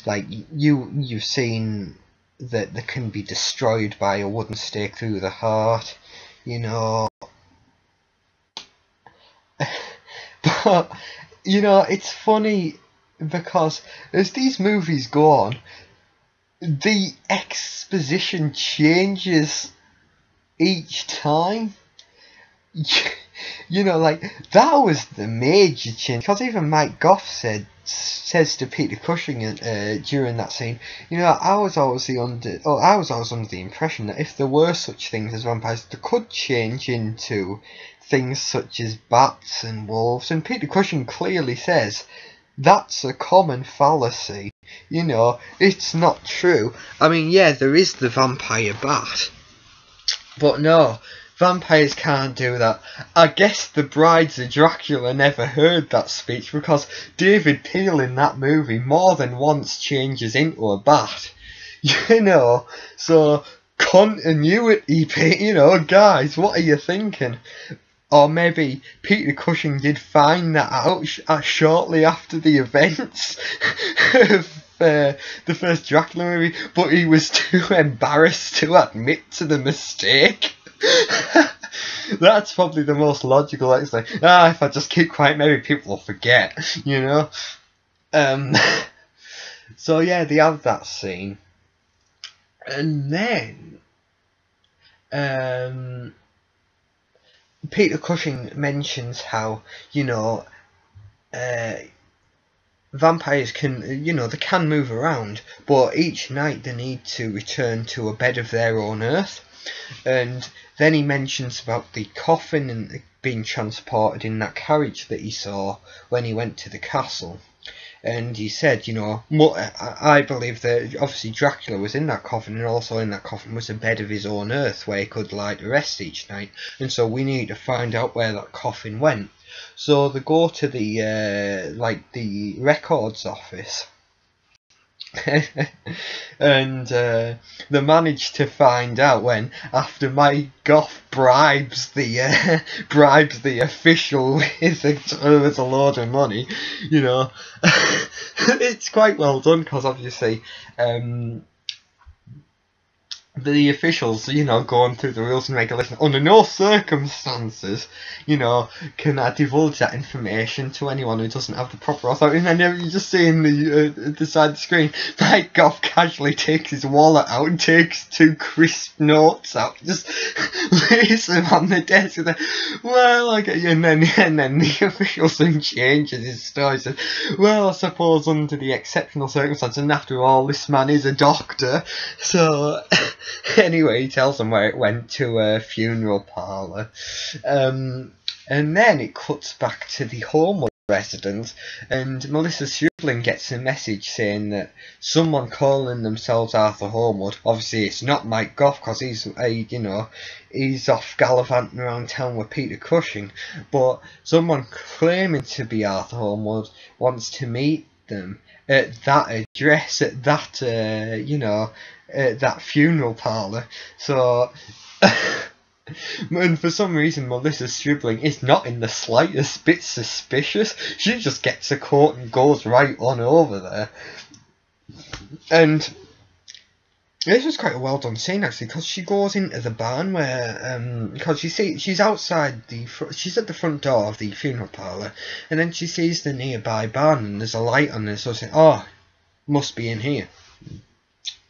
like you've seen that they can be destroyed by a wooden stake through the heart, but it's funny because as these movies go on, the exposition changes each time. Like, that was the major change, because even Mike Gough says to Peter Cushing during that scene, I was always under the impression that if there were such things as vampires, they could change into things such as bats and wolves, and Peter Cushing clearly says that's a common fallacy. It's not true. I mean, yeah, there is the vampire bat, but no, vampires can't do that. I guess the brides of Dracula never heard that speech, because David Peel in that movie more than once changes into a bat. So continuity, guys, what are you thinking? Or maybe Peter Cushing did find that out shortly after the events of the first Dracula movie, but he was too embarrassed to admit to the mistake. That's probably the most logical explanation. If I just keep quiet, maybe people will forget, So yeah, they have that scene. And then Peter Cushing mentions how, vampires can, you know, they can move around, but each night they need to return to a bed of their own earth. And then he mentions about the coffin and being transported in that carriage that he saw when he went to the castle. And he said, you know, I believe that obviously Dracula was in that coffin, and also in that coffin was a bed of his own earth where he could lie to rest each night. And so we need to find out where that coffin went. So they go to the the records office. And they managed to find out when, after Mike Goff bribes the official with a load of money, you know. It's quite well done, because obviously the officials, you know, going through the rules and regulations, under no circumstances, you know, can I divulge that information to anyone who doesn't have the proper authority. And then you just see in the side of the screen, Mike Goff casually takes his wallet out and takes 2 crisp notes out, just lays them on the desk, and then, well, okay, and then the official soon changes his story, says, well, I suppose under the exceptional circumstances, and after all, this man is a doctor, so... Anyway, he tells them where it went, to a funeral parlour. And then it cuts back to the Holmwood residence, and Melissa Shublin gets a message saying that someone calling themselves Arthur Holmwood, obviously it's not Mike Goff, because he's off gallivanting around town with Peter Cushing, but someone claiming to be Arthur Holmwood wants to meet them at that address, at that that funeral parlour. So and for some reason Melissa Stribling is not in the slightest bit suspicious. She just gets a coat and goes right on over there. And this was quite a well done scene, actually, because she goes into the barn where, because you see, she's outside she's at the front door of the funeral parlour, and then she sees the nearby barn and there's a light on there, so she's like, oh, must be in here.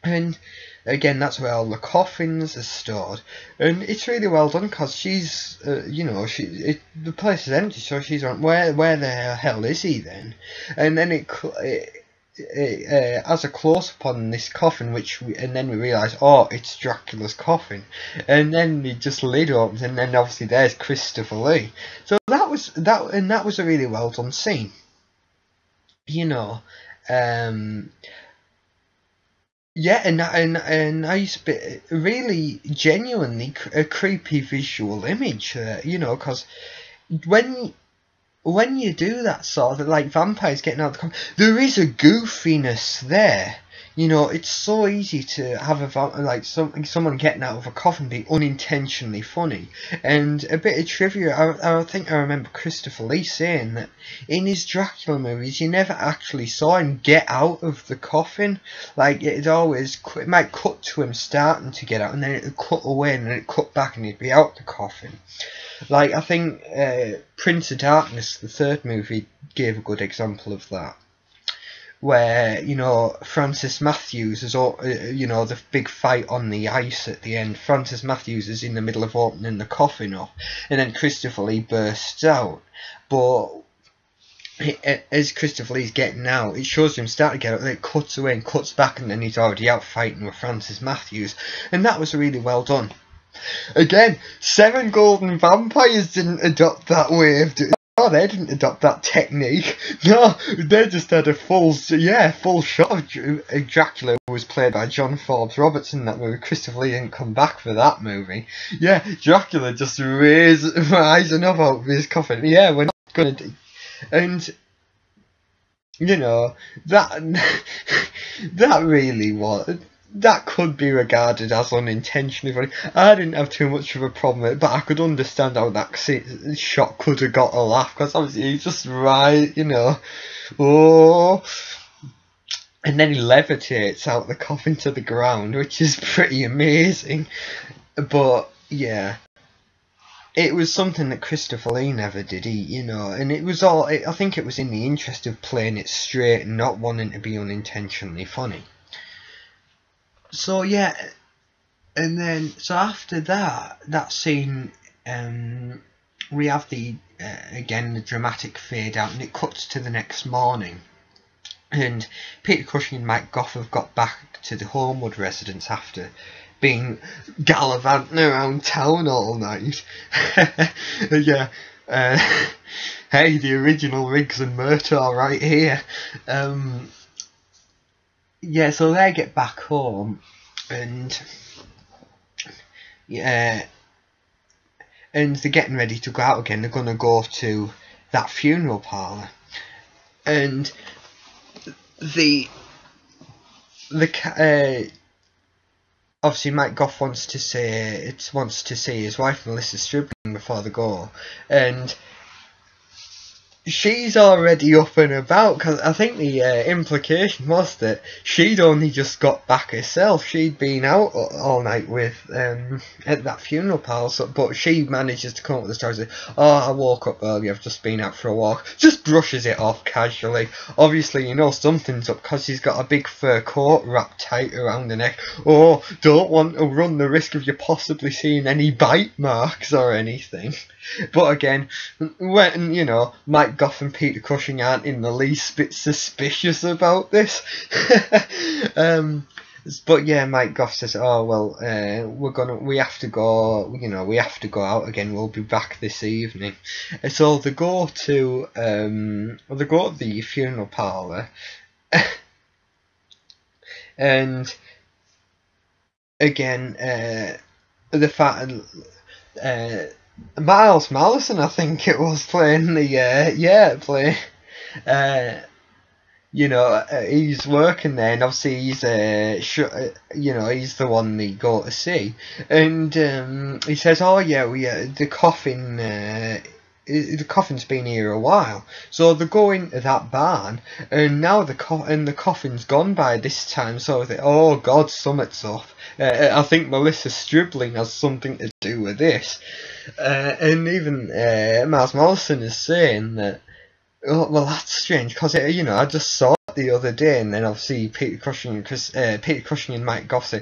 And again, that's where all the coffins are stored, and it's really well done, because she's, the place is empty, so she's on, where the hell is he then? And then it as a close-up on this coffin, and then we realise, oh, it's Dracula's coffin, and then it just lid opens, and then obviously there's Christopher Lee. So that was a really well done scene, you know. Yeah, and nice bit, really genuinely a creepy visual image, you know, because when you do that sort of, like, vampires getting out of the coffin, there is a goofiness there. You know, it's so easy to have someone getting out of a coffin be unintentionally funny. And a bit of trivia, I think I remember Christopher Lee saying that in his Dracula movies, you never actually saw him get out of the coffin. Like, it might cut to him starting to get out, and then it would cut away, and then it cut back, and he'd be out the coffin. Like, I think Prince of Darkness, the third movie, gave a good example of that. Where, you know, Francis Matthews is, the big fight on the ice at the end. Francis Matthews is in the middle of opening the coffin up, and then Christopher Lee bursts out. But as Christopher Lee's getting out, it shows him start to get out, and it cuts away and cuts back, and then he's already out fighting with Francis Matthews. And that was really well done. Again, 7 Golden Vampires didn't adopt that way of doing. Oh, they didn't adopt that technique. No, they just had a full shot of Dracula, who was played by John Forbes Robertson in that movie. Christopher Lee didn't come back for that movie. Yeah, Dracula just rising up out of his coffin. Yeah, we're not gonna do. And, you know, that really was... That could be regarded as unintentionally funny. I didn't have too much of a problem with it, but I could understand how that shot could have got a laugh, because obviously he's just right, you know, oh, and then he levitates out the coffin to the ground, which is pretty amazing. But yeah, it was something that Christopher Lee never did, and it was all, I think it was in the interest of playing it straight and not wanting to be unintentionally funny. So yeah, and then so after that scene, we have the again the dramatic fade out, and it cuts to the next morning, And Peter Cushing and Mike Goff have got back to the Holmwood residence after being gallivanting around town all night. Yeah. Hey, the original Riggs and Murtaugh right here. Yeah, so they get back home, and yeah, and they're getting ready to go out again. They're gonna go to that funeral parlour, and obviously Mike Goff wants to see his wife Melissa Stribling before they go, and she's already up and about, because I think the implication was that she'd only just got back herself. She'd been out all night with at that funeral parlour, but she manages to come up with the story, say, "Oh, I woke up early, I've just been out for a walk." Just brushes it off casually. Obviously, you know something's up, because she's got a big fur coat wrapped tight around her neck. Oh, don't want to run the risk of you possibly seeing any bite marks or anything. But again, when, you know, Mike Goff and Peter Cushing aren't in the least bit suspicious about this. But yeah, Mike Goff says, "Oh well, we have to go. You know, we have to go out again. We'll be back this evening." And so they go to the funeral parlour, and again, the fact. Miles Malison, I think it was, playing the you know, he's working there, and obviously he's you know, he's the one they go to see, and he says, "Oh yeah, the coffin's been here a while." So they go into that barn, and now the coffin's gone by this time. So they, "Oh God, something's up. I think Melissa Stribling has something to do with this." And even Miles Morrison is saying that, "Oh well, that's strange, because you know, I just saw it the other day." And then obviously Peter Cushing and Mike Goff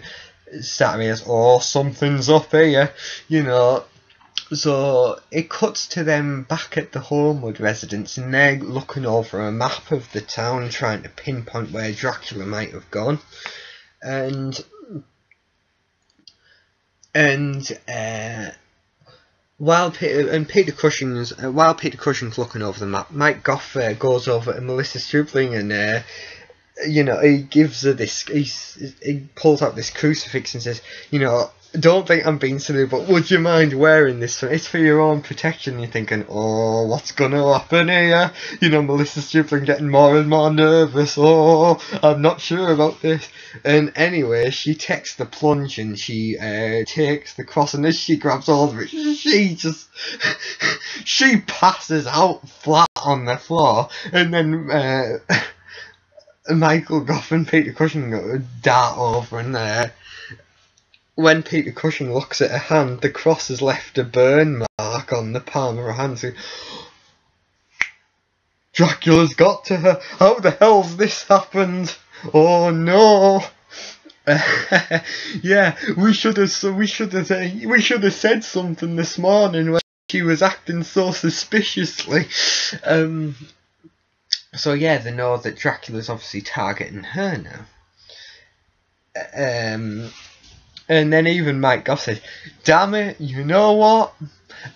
start as, "Oh, something's up here," you know. So it cuts to them back at the Holmwood residence, and they're looking over a map of the town, trying to pinpoint where Dracula might have gone. While Peter Cushing's looking over the map, Mike Goff goes over to Melissa Stribling, and you know, he gives her this. He pulls out this crucifix and says, "You know, don't think I'm being silly, but would you mind wearing this? It's for your own protection." You're thinking, "Oh, what's gonna happen here?" You know, Melissa Stribling getting more and more nervous. "Oh, I'm not sure about this." And anyway, she takes the plunge, and she takes the cross, and as she grabs hold of it, she passes out flat on the floor, and then Michael Goff and Peter Cushing dart over, and when Peter Cushing looks at her hand, the cross has left a burn mark on the palm of her hand. So, "Dracula's got to her. How the hell's this happened? Oh no!" Yeah, we should have said something this morning when she was acting so suspiciously. So yeah, they know that Dracula's obviously targeting her now. And then even Mike Goff says, "Damn it, you know what?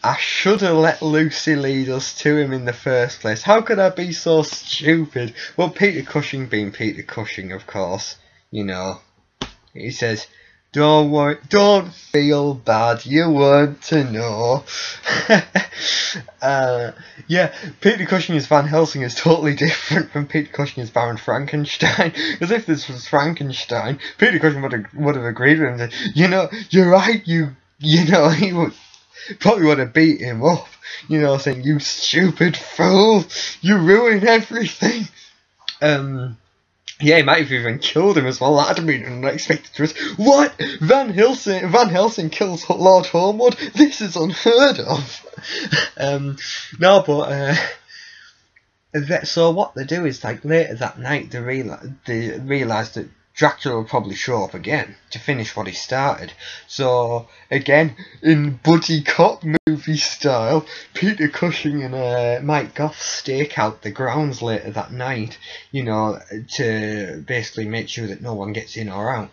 I should have let Lucy lead us to him in the first place. How could I be so stupid?" Well, Peter Cushing being Peter Cushing, of course, you know, he says, "Don't worry, don't feel bad, you weren't to know." Yeah, Peter Cushing as Van Helsing is totally different from Peter Cushing as Baron Frankenstein. As if this was Frankenstein, Peter Cushing would have agreed with him and said, "You know, you're right, you know," he probably would have beat him up, you know, saying, "You stupid fool, you ruin everything." Yeah, he might have even killed him as well. That'd have been an unexpected twist. What? Van Helsing kills Lord Holmwood? This is unheard of. No, but so what they do is, like, later that night they realise that Dracula will probably show up again to finish what he started. So again, in buddy cop movie style, Peter Cushing and Mike Goff stake out the grounds later that night, you know, to basically make sure that no one gets in or out.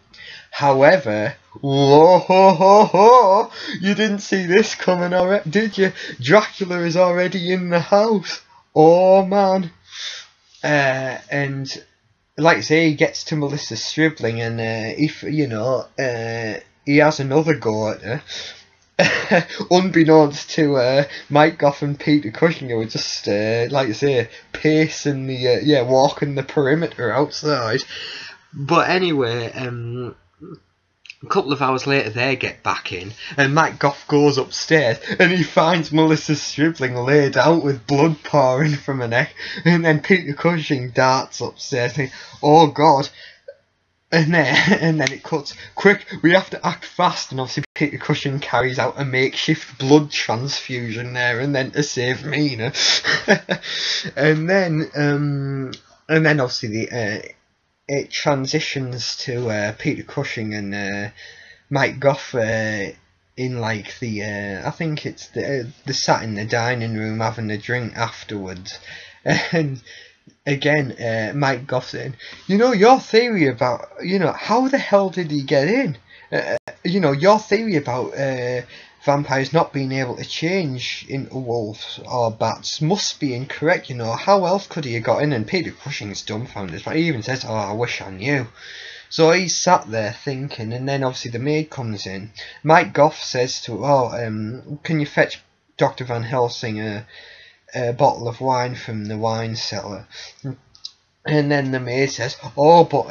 However, whoa, ho, ho, ho, you didn't see this coming already, did you? Dracula is already in the house. Oh man. And like I say, he gets to Melissa Stribling, and if you know, he has another go at her. Unbeknownst to Mike Goff and Peter Cushing, who were just like I say, pacing the walking the perimeter outside. But anyway, a couple of hours later, they get back in, and Mike Goff goes upstairs, and he finds Melissa Stribling laid out with blood pouring from her neck, and then Peter Cushing darts upstairs, thinking, oh God, and then it cuts, quick, we have to act fast, and obviously Peter Cushing carries out a makeshift blood transfusion there, and then to save Mina, and then obviously it transitions to Peter Cushing and Mike Goff in like the I think it's the sat in the dining room having a drink afterwards, and again Mike Goff saying, you know, your theory about, you know, how the hell did he get in? You know, your theory about vampires not being able to change into wolves or bats must be incorrect, you know. How else could he have got in? And Peter Cushing's dumbfounded, but he even says, oh, I wish I knew. So he's sat there thinking, and then obviously the maid comes in. Mike Goff says to her, can you fetch Dr. Van Helsing a bottle of wine from the wine cellar? And then the maid says, oh, but,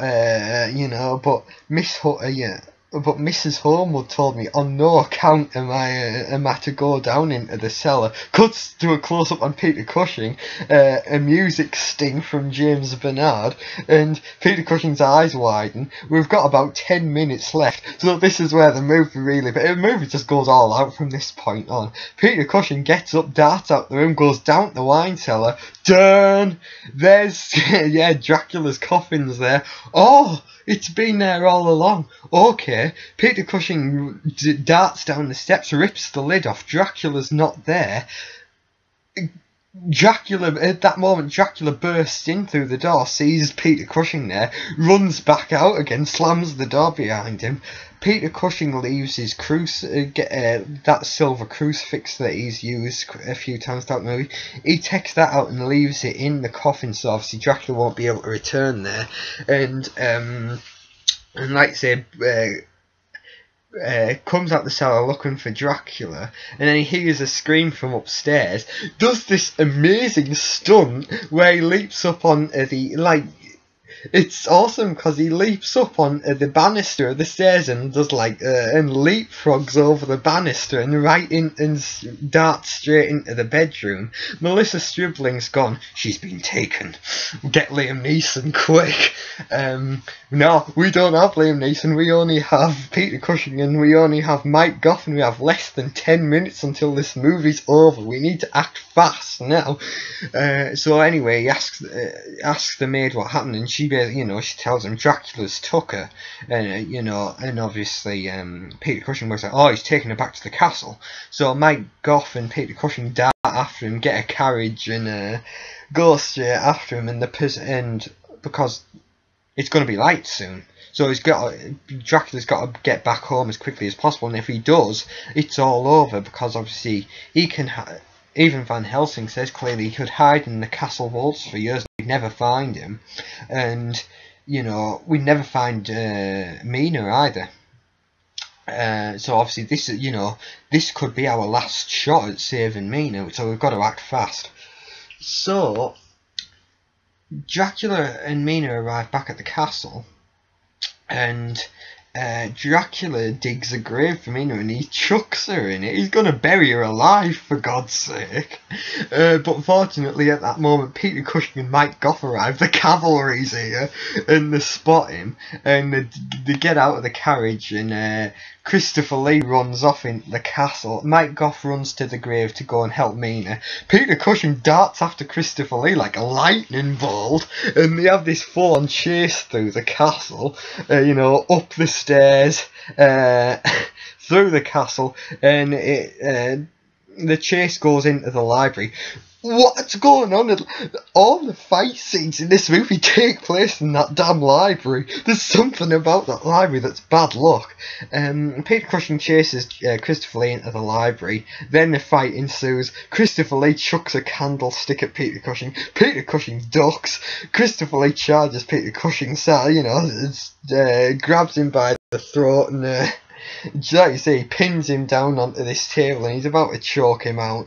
you know, but Miss Hutter, yeah. But Mrs. Holmwood told me on no account am I to go down into the cellar. Cuts to a close-up on Peter Cushing, a music sting from James Bernard, and Peter Cushing's eyes widen. We've got about 10 minutes left, so this is where the movie really... But the movie just goes all out from this point on. Peter Cushing gets up, darts out the room, goes down to the wine cellar. Done! There's... yeah, Dracula's coffin's there. Oh! It's been there all along. Okay, Peter Cushing darts down the steps, rips the lid off. Dracula's not there. Dracula, at that moment, Dracula bursts in through the door, sees Peter Cushing there, runs back out again, slams the door behind him. Peter Cushing leaves his that silver crucifix that he's used a few times throughout the movie. He takes that out and leaves it in the coffin, so obviously Dracula won't be able to return there. And like I say, comes out the cellar looking for Dracula, and then he hears a scream from upstairs, does this amazing stunt where he leaps up on the, like, it's awesome because he leaps up on the banister of the stairs and does like and leapfrogs over the banister and right in and darts straight into the bedroom. Melissa Stribling's gone. She's been taken. Get Liam Neeson quick. No, we don't have Liam Neeson. We only have Peter Cushing and we only have Mike Goff, and we have less than 10 minutes until this movie's over. We need to act fast now. So anyway, he asks the maid what happened, and she she tells him Dracula's took her, and and obviously Peter Cushing was like, oh, he's taking her back to the castle. So Mike Goff and Peter Cushing dart after him, get a carriage, and go straight after him, and because it's going to be light soon, so Dracula's got to get back home as quickly as possible, and if he does, it's all over, because obviously he can. Even Van Helsing says clearly he could hide in the castle vaults for years. We'd never find him, and we'd never find Mina either. So obviously this could be our last shot at saving Mina. So we've got to act fast. So Dracula and Mina arrive back at the castle, and Dracula digs a grave for Mina and he chucks her in it. He's going to bury her alive, for God's sake. But fortunately at that moment Peter Cushing and Mike Goff arrive. The cavalry's here and they spot him, and they get out of the carriage, and Christopher Lee runs off into the castle. Mike Goff runs to the grave to go and help Mina. Peter Cushing darts after Christopher Lee like a lightning bolt, and they have this full-on chase through the castle, up the stairs, through the castle, and the chase goes into the library. What's going on? All the fight scenes in this movie take place in that damn library. There's something about that library that's bad luck. Peter Cushing chases Christopher Lee into the library. Then the fight ensues. Christopher Lee chucks a candlestick at Peter Cushing. Peter Cushing ducks. Christopher Lee charges Peter Cushing, grabs him by the throat and like you say, he pins him down onto this table and he's about to choke him out.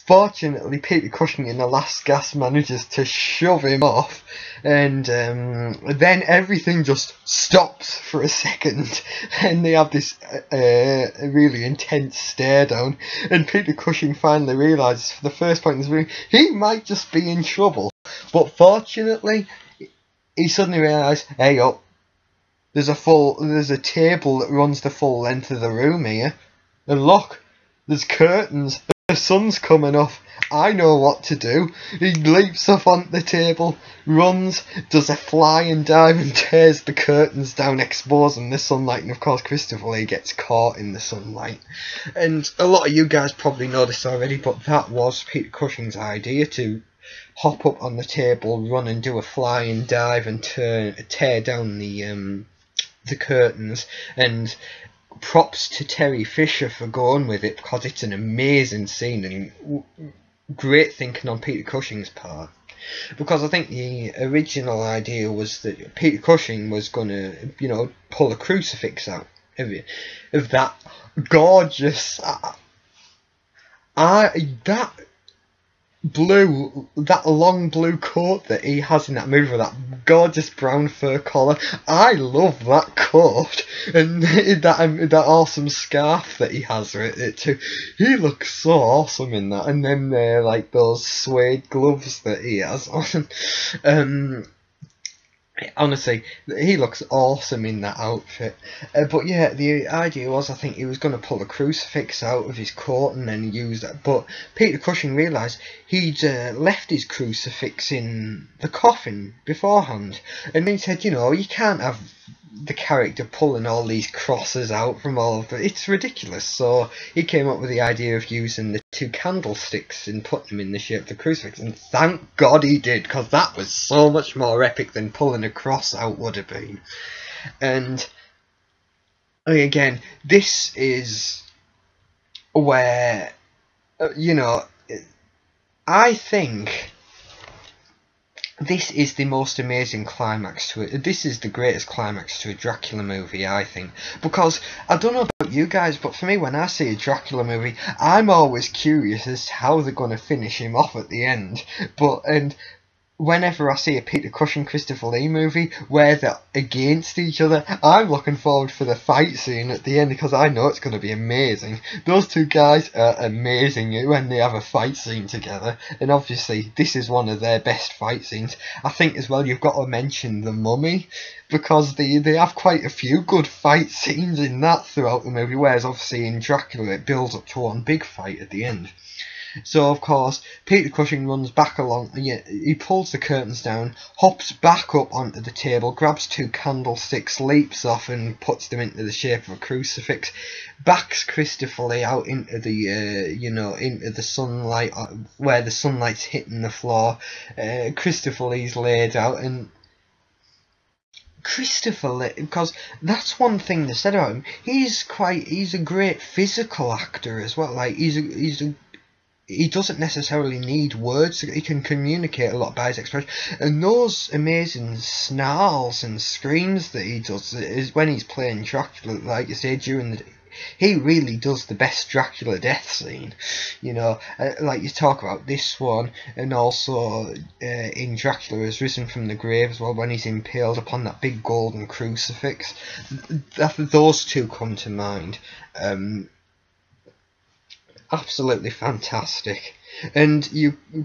Fortunately, Peter Cushing in the last gasp manages to shove him off, and then everything just stops for a second, and they have this really intense stare down, and Peter Cushing finally realises for the first point in this movie he might just be in trouble, but fortunately he suddenly realises, hey up, there's a table that runs the full length of the room here, and look, there's curtains. The sun's coming up. I know what to do. He leaps up onto the table, runs, does a flying dive and tears the curtains down, exposing the sunlight, and of course Christopher Lee gets caught in the sunlight. And a lot of you guys probably know this already, but that was Peter Cushing's idea, to hop up on the table, run and do a flying dive and tear down the curtains. And props to Terry Fisher for going with it, because it's an amazing scene and great thinking on Peter Cushing's part. Because I think the original idea was that Peter Cushing was going to, pull a crucifix out of that gorgeous, that long blue coat that he has in that movie, with that gorgeous brown fur collar. I love that coat, and that awesome scarf that he has with it too. He looks so awesome in that, and then like those suede gloves that he has on. Honestly, he looks awesome in that outfit. But yeah, the idea was, I think he was going to pull a crucifix out of his coat and then use that. But Peter Cushing realised he'd left his crucifix in the coffin beforehand. And he said, you can't have the character pulling all these crosses out from all of it. It's ridiculous. So he came up with the idea of using the two candlesticks and putting them in the shape of the crucifix. And thank God he did, because that was so much more epic than pulling a cross out would have been. And again, this is where, I think this is the most amazing climax to it. This is the greatest climax to a Dracula movie, I think. Because, I don't know about you guys, but for me, when I see a Dracula movie, I'm always curious as to how they're going to finish him off at the end. And whenever I see a Peter Cushing, Christopher Lee movie where they're against each other, I'm looking forward for the fight scene at the end, because I know it's going to be amazing. Those two guys are amazing when they have a fight scene together, and obviously this is one of their best fight scenes. I think as well you've got to mention The Mummy, because they have quite a few good fight scenes in that throughout the movie, whereas obviously in Dracula it builds up to one big fight at the end. So of course Peter Cushing runs back along, he pulls the curtains down, hops back up onto the table, grabs two candlesticks, leaps off and puts them into the shape of a crucifix, backs Christopher Lee out into the into the sunlight, where the sunlight's hitting the floor. Christopher Lee's laid out, and Christopher Lee, because that's one thing they said about him, he's a great physical actor as well. Like he doesn't necessarily need words, he can communicate a lot by his expression. And those amazing snarls and screams that he does is when he's playing Dracula, like you say, he really does the best Dracula death scene. Like you talk about this one, and also in Dracula Has Risen from the Grave as well, when he's impaled upon that big golden crucifix. Those two come to mind. Absolutely fantastic. And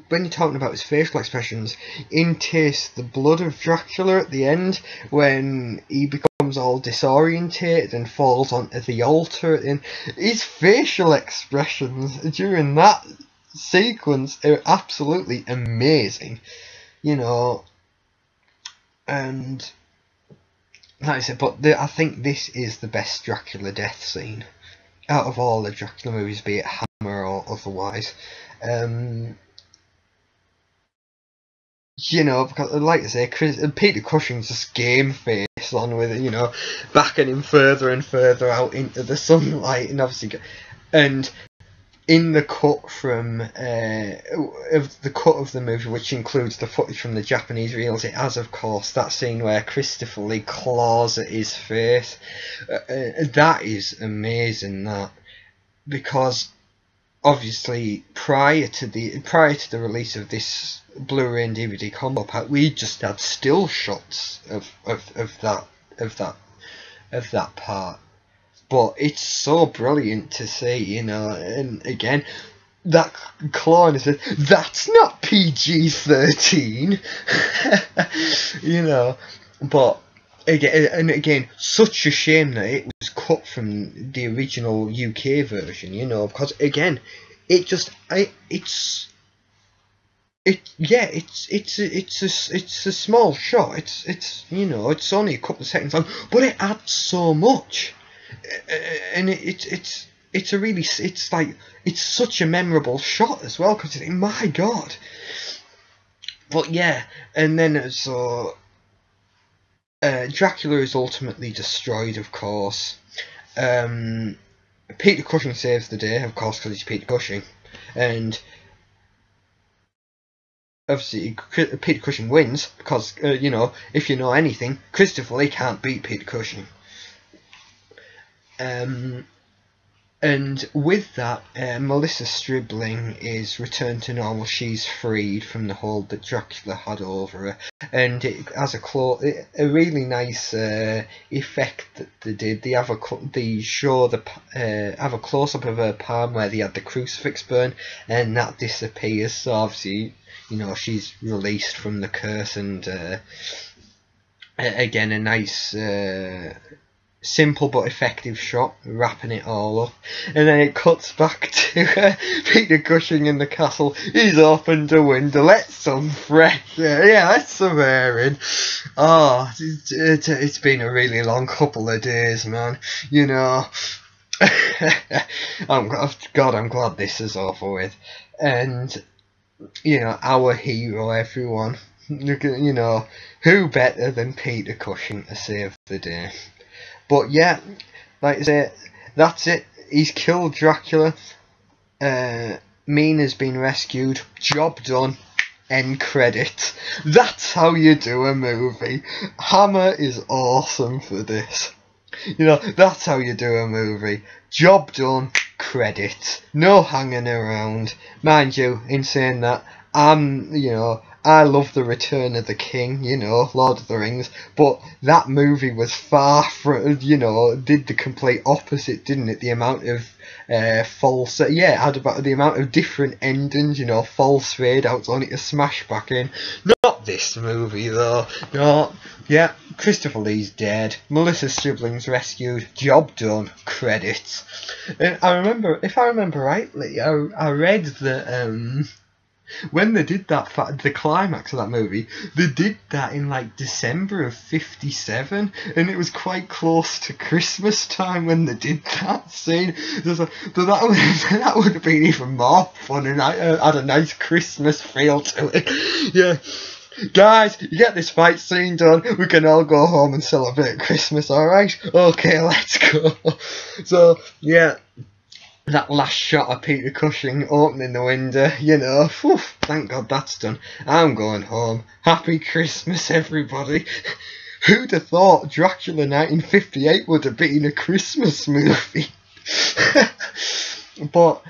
when you're talking about his facial expressions, in Taste the Blood of Dracula at the end, when he becomes becomes all disorientated and falls onto the altar, and his facial expressions during that sequence are absolutely amazing, you know. And like I said, but I think this is the best Dracula death scene out of all the Dracula movies, be it Hammer or otherwise. You know, because like I say, Peter Cushing's just game face on with it, you know, backing him further and further out into the sunlight, and obviously, and in the cut from of the movie, which includes the footage from the Japanese reels, it has, of course, that scene where Christopher Lee claws at his face. That is amazing, that, because obviously prior to the release of this Blu-ray and DVD combo pack, we just had still shots of that part. But it's so brilliant to see, you know. And again, that claw in his face, that's not PG-13. You know. But again, such a shame that it was cut from the original UK version, you know, because again, it's a small shot. It's you know, it's only a couple of seconds long, but it adds so much, and it's such a memorable shot as well, because my God. But yeah, and then so Dracula is ultimately destroyed, of course. Peter Cushing saves the day, of course, because he's Peter Cushing, and obviously Peter Cushing wins because you know, if you know anything, Christopher Lee can't beat Peter Cushing. And with that, Melissa Stribling is returned to normal. She's freed from the hold that Dracula had over her, and it has a really nice effect that they did. They have a close up of her palm where they had the crucifix burn, and that disappears. So obviously, you know, she's released from the curse, and again, a nice simple but effective shot, wrapping it all up. And then it cuts back to Peter Cushing in the castle. He's opened the window, let some fresh air, yeah, let some air in. Oh, it's been a really long couple of days, man, you know. I'm glad this is over with. And you know, our hero, everyone, you know, who better than Peter Cushing to save the day? But yeah, like I say, that's it. He's killed Dracula. Mina's been rescued. Job done. End credit. That's how you do a movie. Hammer is awesome for this. You know, that's how you do a movie. Job done. Credit. No hanging around. Mind you, in saying that, you know, I love The Return of the King, you know, Lord of the Rings, but that movie was far from, you know, did the complete opposite, didn't it? The amount of false, yeah, it had about the amount of different endings, you know, false fade outs only to smash back in. Not this movie though. No, yeah, Christopher Lee's dead. Melissa Stribling's rescued. Job done. Credits. And if I remember rightly, I read that when they did that, the climax of that movie, they did that in like December of '57, and it was quite close to Christmas time when they did that scene. So that would have been even more fun, and had a nice Christmas feel to it. Yeah. Guys, you get this fight scene done, we can all go home and celebrate Christmas, alright? Okay, let's go. So, yeah. That last shot of Peter Cushing opening the window, you know, whew, thank God that's done. I'm going home. Happy Christmas, everybody. Who'd have thought Dracula 1958 would have been a Christmas movie? But,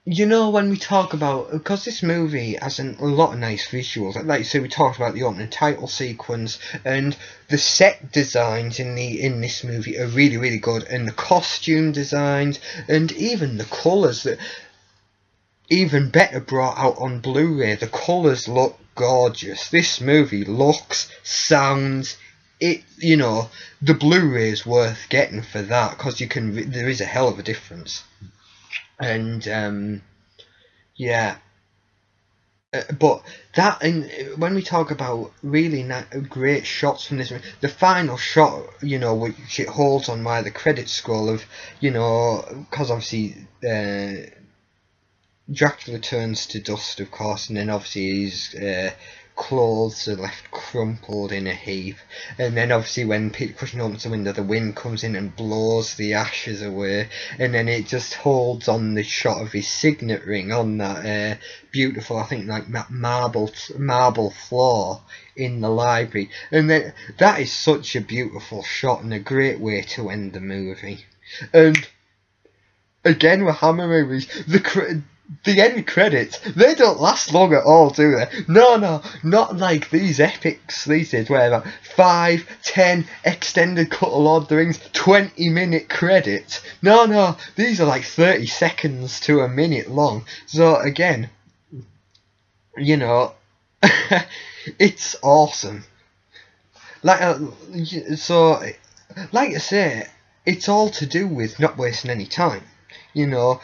you know, when we talk about, because this movie has a lot of nice visuals, like you say, we talked about the opening title sequence, and the set designs in this movie are really, really good, and the costume designs, and even the colours, that even better brought out on Blu-ray. The colours look gorgeous. This movie looks, sounds, it, you know, the Blu-ray is worth getting for that, because you can, there is a hell of a difference. And yeah, but that, and when we talk about really great shots from this, the final shot, you know, which it holds on while the credits scroll of, you know, because obviously Dracula turns to dust, of course, and then obviously his clothes are left crumpled in a heap, and then obviously when Peter Cushing opens the window, the wind comes in and blows the ashes away, and then it just holds on the shot of his signet ring on that beautiful, I think, like marble floor in the library, and then that is such a beautiful shot and a great way to end the movie. And again, with Hammer movies, the end credits, they don't last long at all, do they? No, not like these epics these days, where about 5, 10 extended cut of Lord of the Rings, 20-minute credits. No, these are like 30 seconds to a minute long. So again, you know, it's awesome. Like like I say, it's all to do with not wasting any time. You know,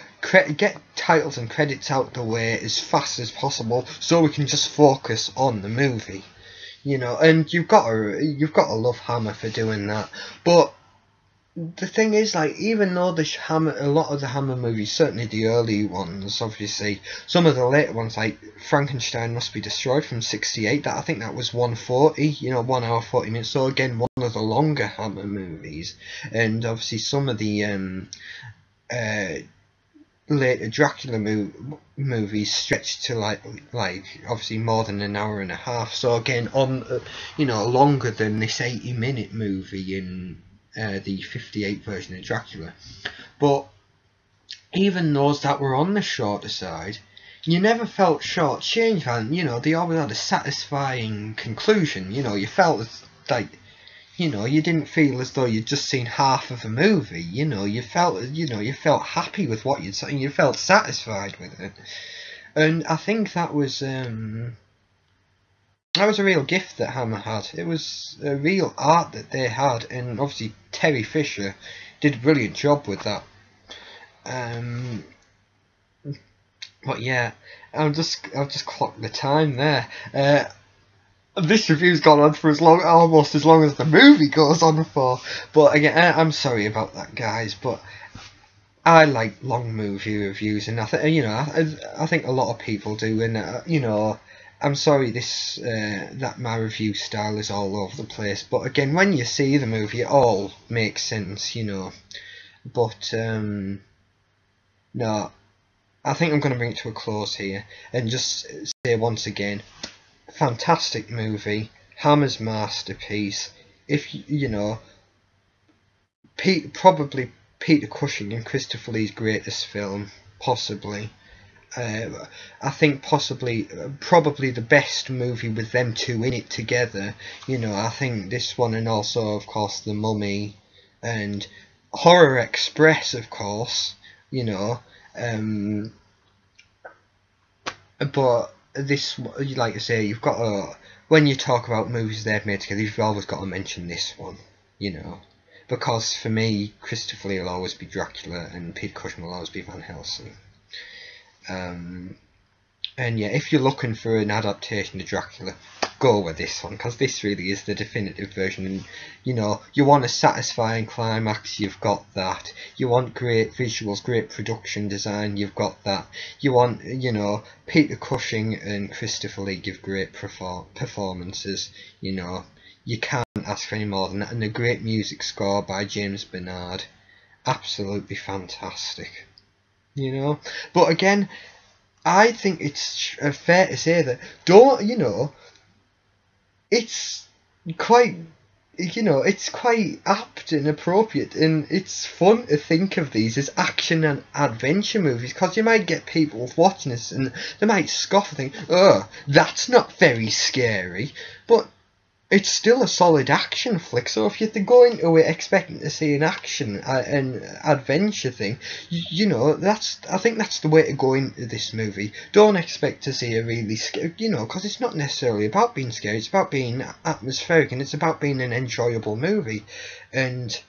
get titles and credits out the way as fast as possible, so we can just focus on the movie. You know, and you've got to love Hammer for doing that. But the thing is, like, even though a lot of the Hammer movies, certainly the early ones, obviously, some of the later ones, like Frankenstein Must Be Destroyed from '68, that I think that was 140, you know, 1 hour 40 minutes. So again, one of the longer Hammer movies, and obviously some of the later Dracula movies stretched to like obviously more than an hour and a half. So again, on you know, longer than this 80-minute movie in the '58 version of Dracula. But even those that were on the shorter side, you never felt shortchanged, and you know, they always had a satisfying conclusion. You know, you felt like, you know, you didn't feel as though you'd just seen half of a movie. You know, you felt happy with what you'd seen. You felt satisfied with it, and I think that was a real gift that Hammer had. It was a real art that they had, and obviously Terry Fisher did a brilliant job with that. But yeah, I've just clocked the time there. This review's gone on for almost as long as the movie goes on for. But again, I'm sorry about that, guys. But I like long movie reviews, and I think a lot of people do. And you know, I'm sorry that my review style is all over the place. But again, when you see the movie, it all makes sense, you know. But no, I think I'm going to bring it to a close here and just say once again, fantastic movie, Hammer's masterpiece. If you know, probably Peter Cushing and Christopher Lee's greatest film, possibly. I think probably the best movie with them two in it together. You know, I think this one, and also of course The Mummy and Horror Express, of course. You know, but this, like I say, you've got to, when you talk about movies they've made together, you've always got to mention this one, you know, because for me, Christopher Lee will always be Dracula and Peter Cushing will always be Van Helsing. And yeah, if you're looking for an adaptation of Dracula, go with this one, because this really is the definitive version. And you know, you want a satisfying climax, you've got that. You want great visuals, great production design, you've got that. You want, you know, Peter Cushing and Christopher Lee give great performances. You know, you can't ask for any more than that. And a great music score by James Bernard, absolutely fantastic. You know, but again, I think it's fair to say that it's quite, it's quite apt and appropriate, and it's fun to think of these as action and adventure movies, because you might get people watching this and they might scoff and think, oh, that's not very scary, but it's still a solid action flick. So if you're go into it expecting to see an action an adventure thing, you know, I think that's the way to go into this movie. Don't expect to see a really scary, you know, because it's not necessarily about being scary. It's about being atmospheric, and it's about being an enjoyable movie, and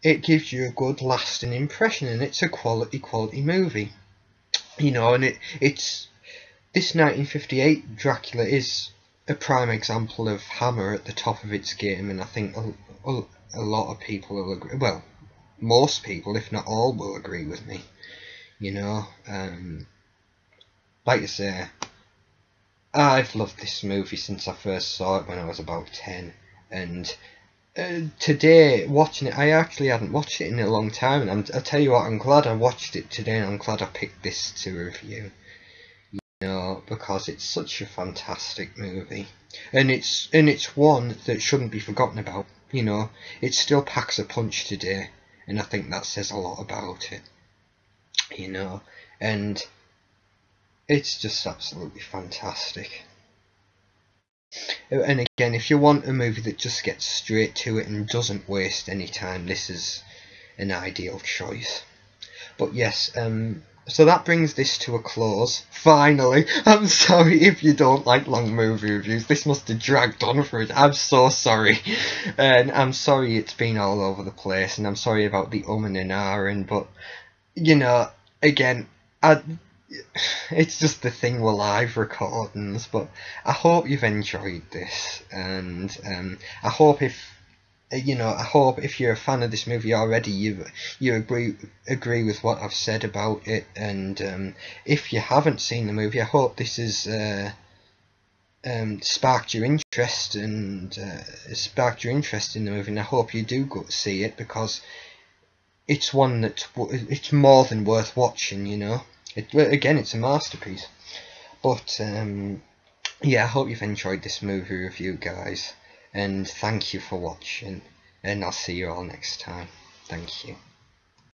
it gives you a good lasting impression, and it's a quality movie, you know. And it's this 1958 Dracula is a prime example of Hammer at the top of its game, and I think a lot of people will agree. Well, most people, if not all, will agree with me. You know, like I say, I've loved this movie since I first saw it when I was about 10, and today, watching it, I actually hadn't watched it in a long time, and I'll tell you what, I'm glad I watched it today, and I'm glad I picked this to review. You know, because it's such a fantastic movie, and it's one that shouldn't be forgotten about. You know, it still packs a punch today, and I think that says a lot about it. You know, and it's just absolutely fantastic. And again, if you want a movie that just gets straight to it and doesn't waste any time, this is an ideal choice. But yes, so that brings this to a close. Finally, I'm sorry if you don't like long movie reviews. This must have dragged on for it. I'm so sorry. And I'm sorry it's been all over the place, and I'm sorry about the and an ahhing, but, you know, again, it's just the thing with live recordings. But I hope you've enjoyed this, and I hope if you're a fan of this movie already, you agree with what I've said about it. And if you haven't seen the movie, I hope this has sparked your interest in the movie, and I hope you do go see it, because it's one it's more than worth watching. You know, again, it's a masterpiece. But yeah, I hope you've enjoyed this movie review, guys, and thank you for watching, and I'll see you all next time. Thank you.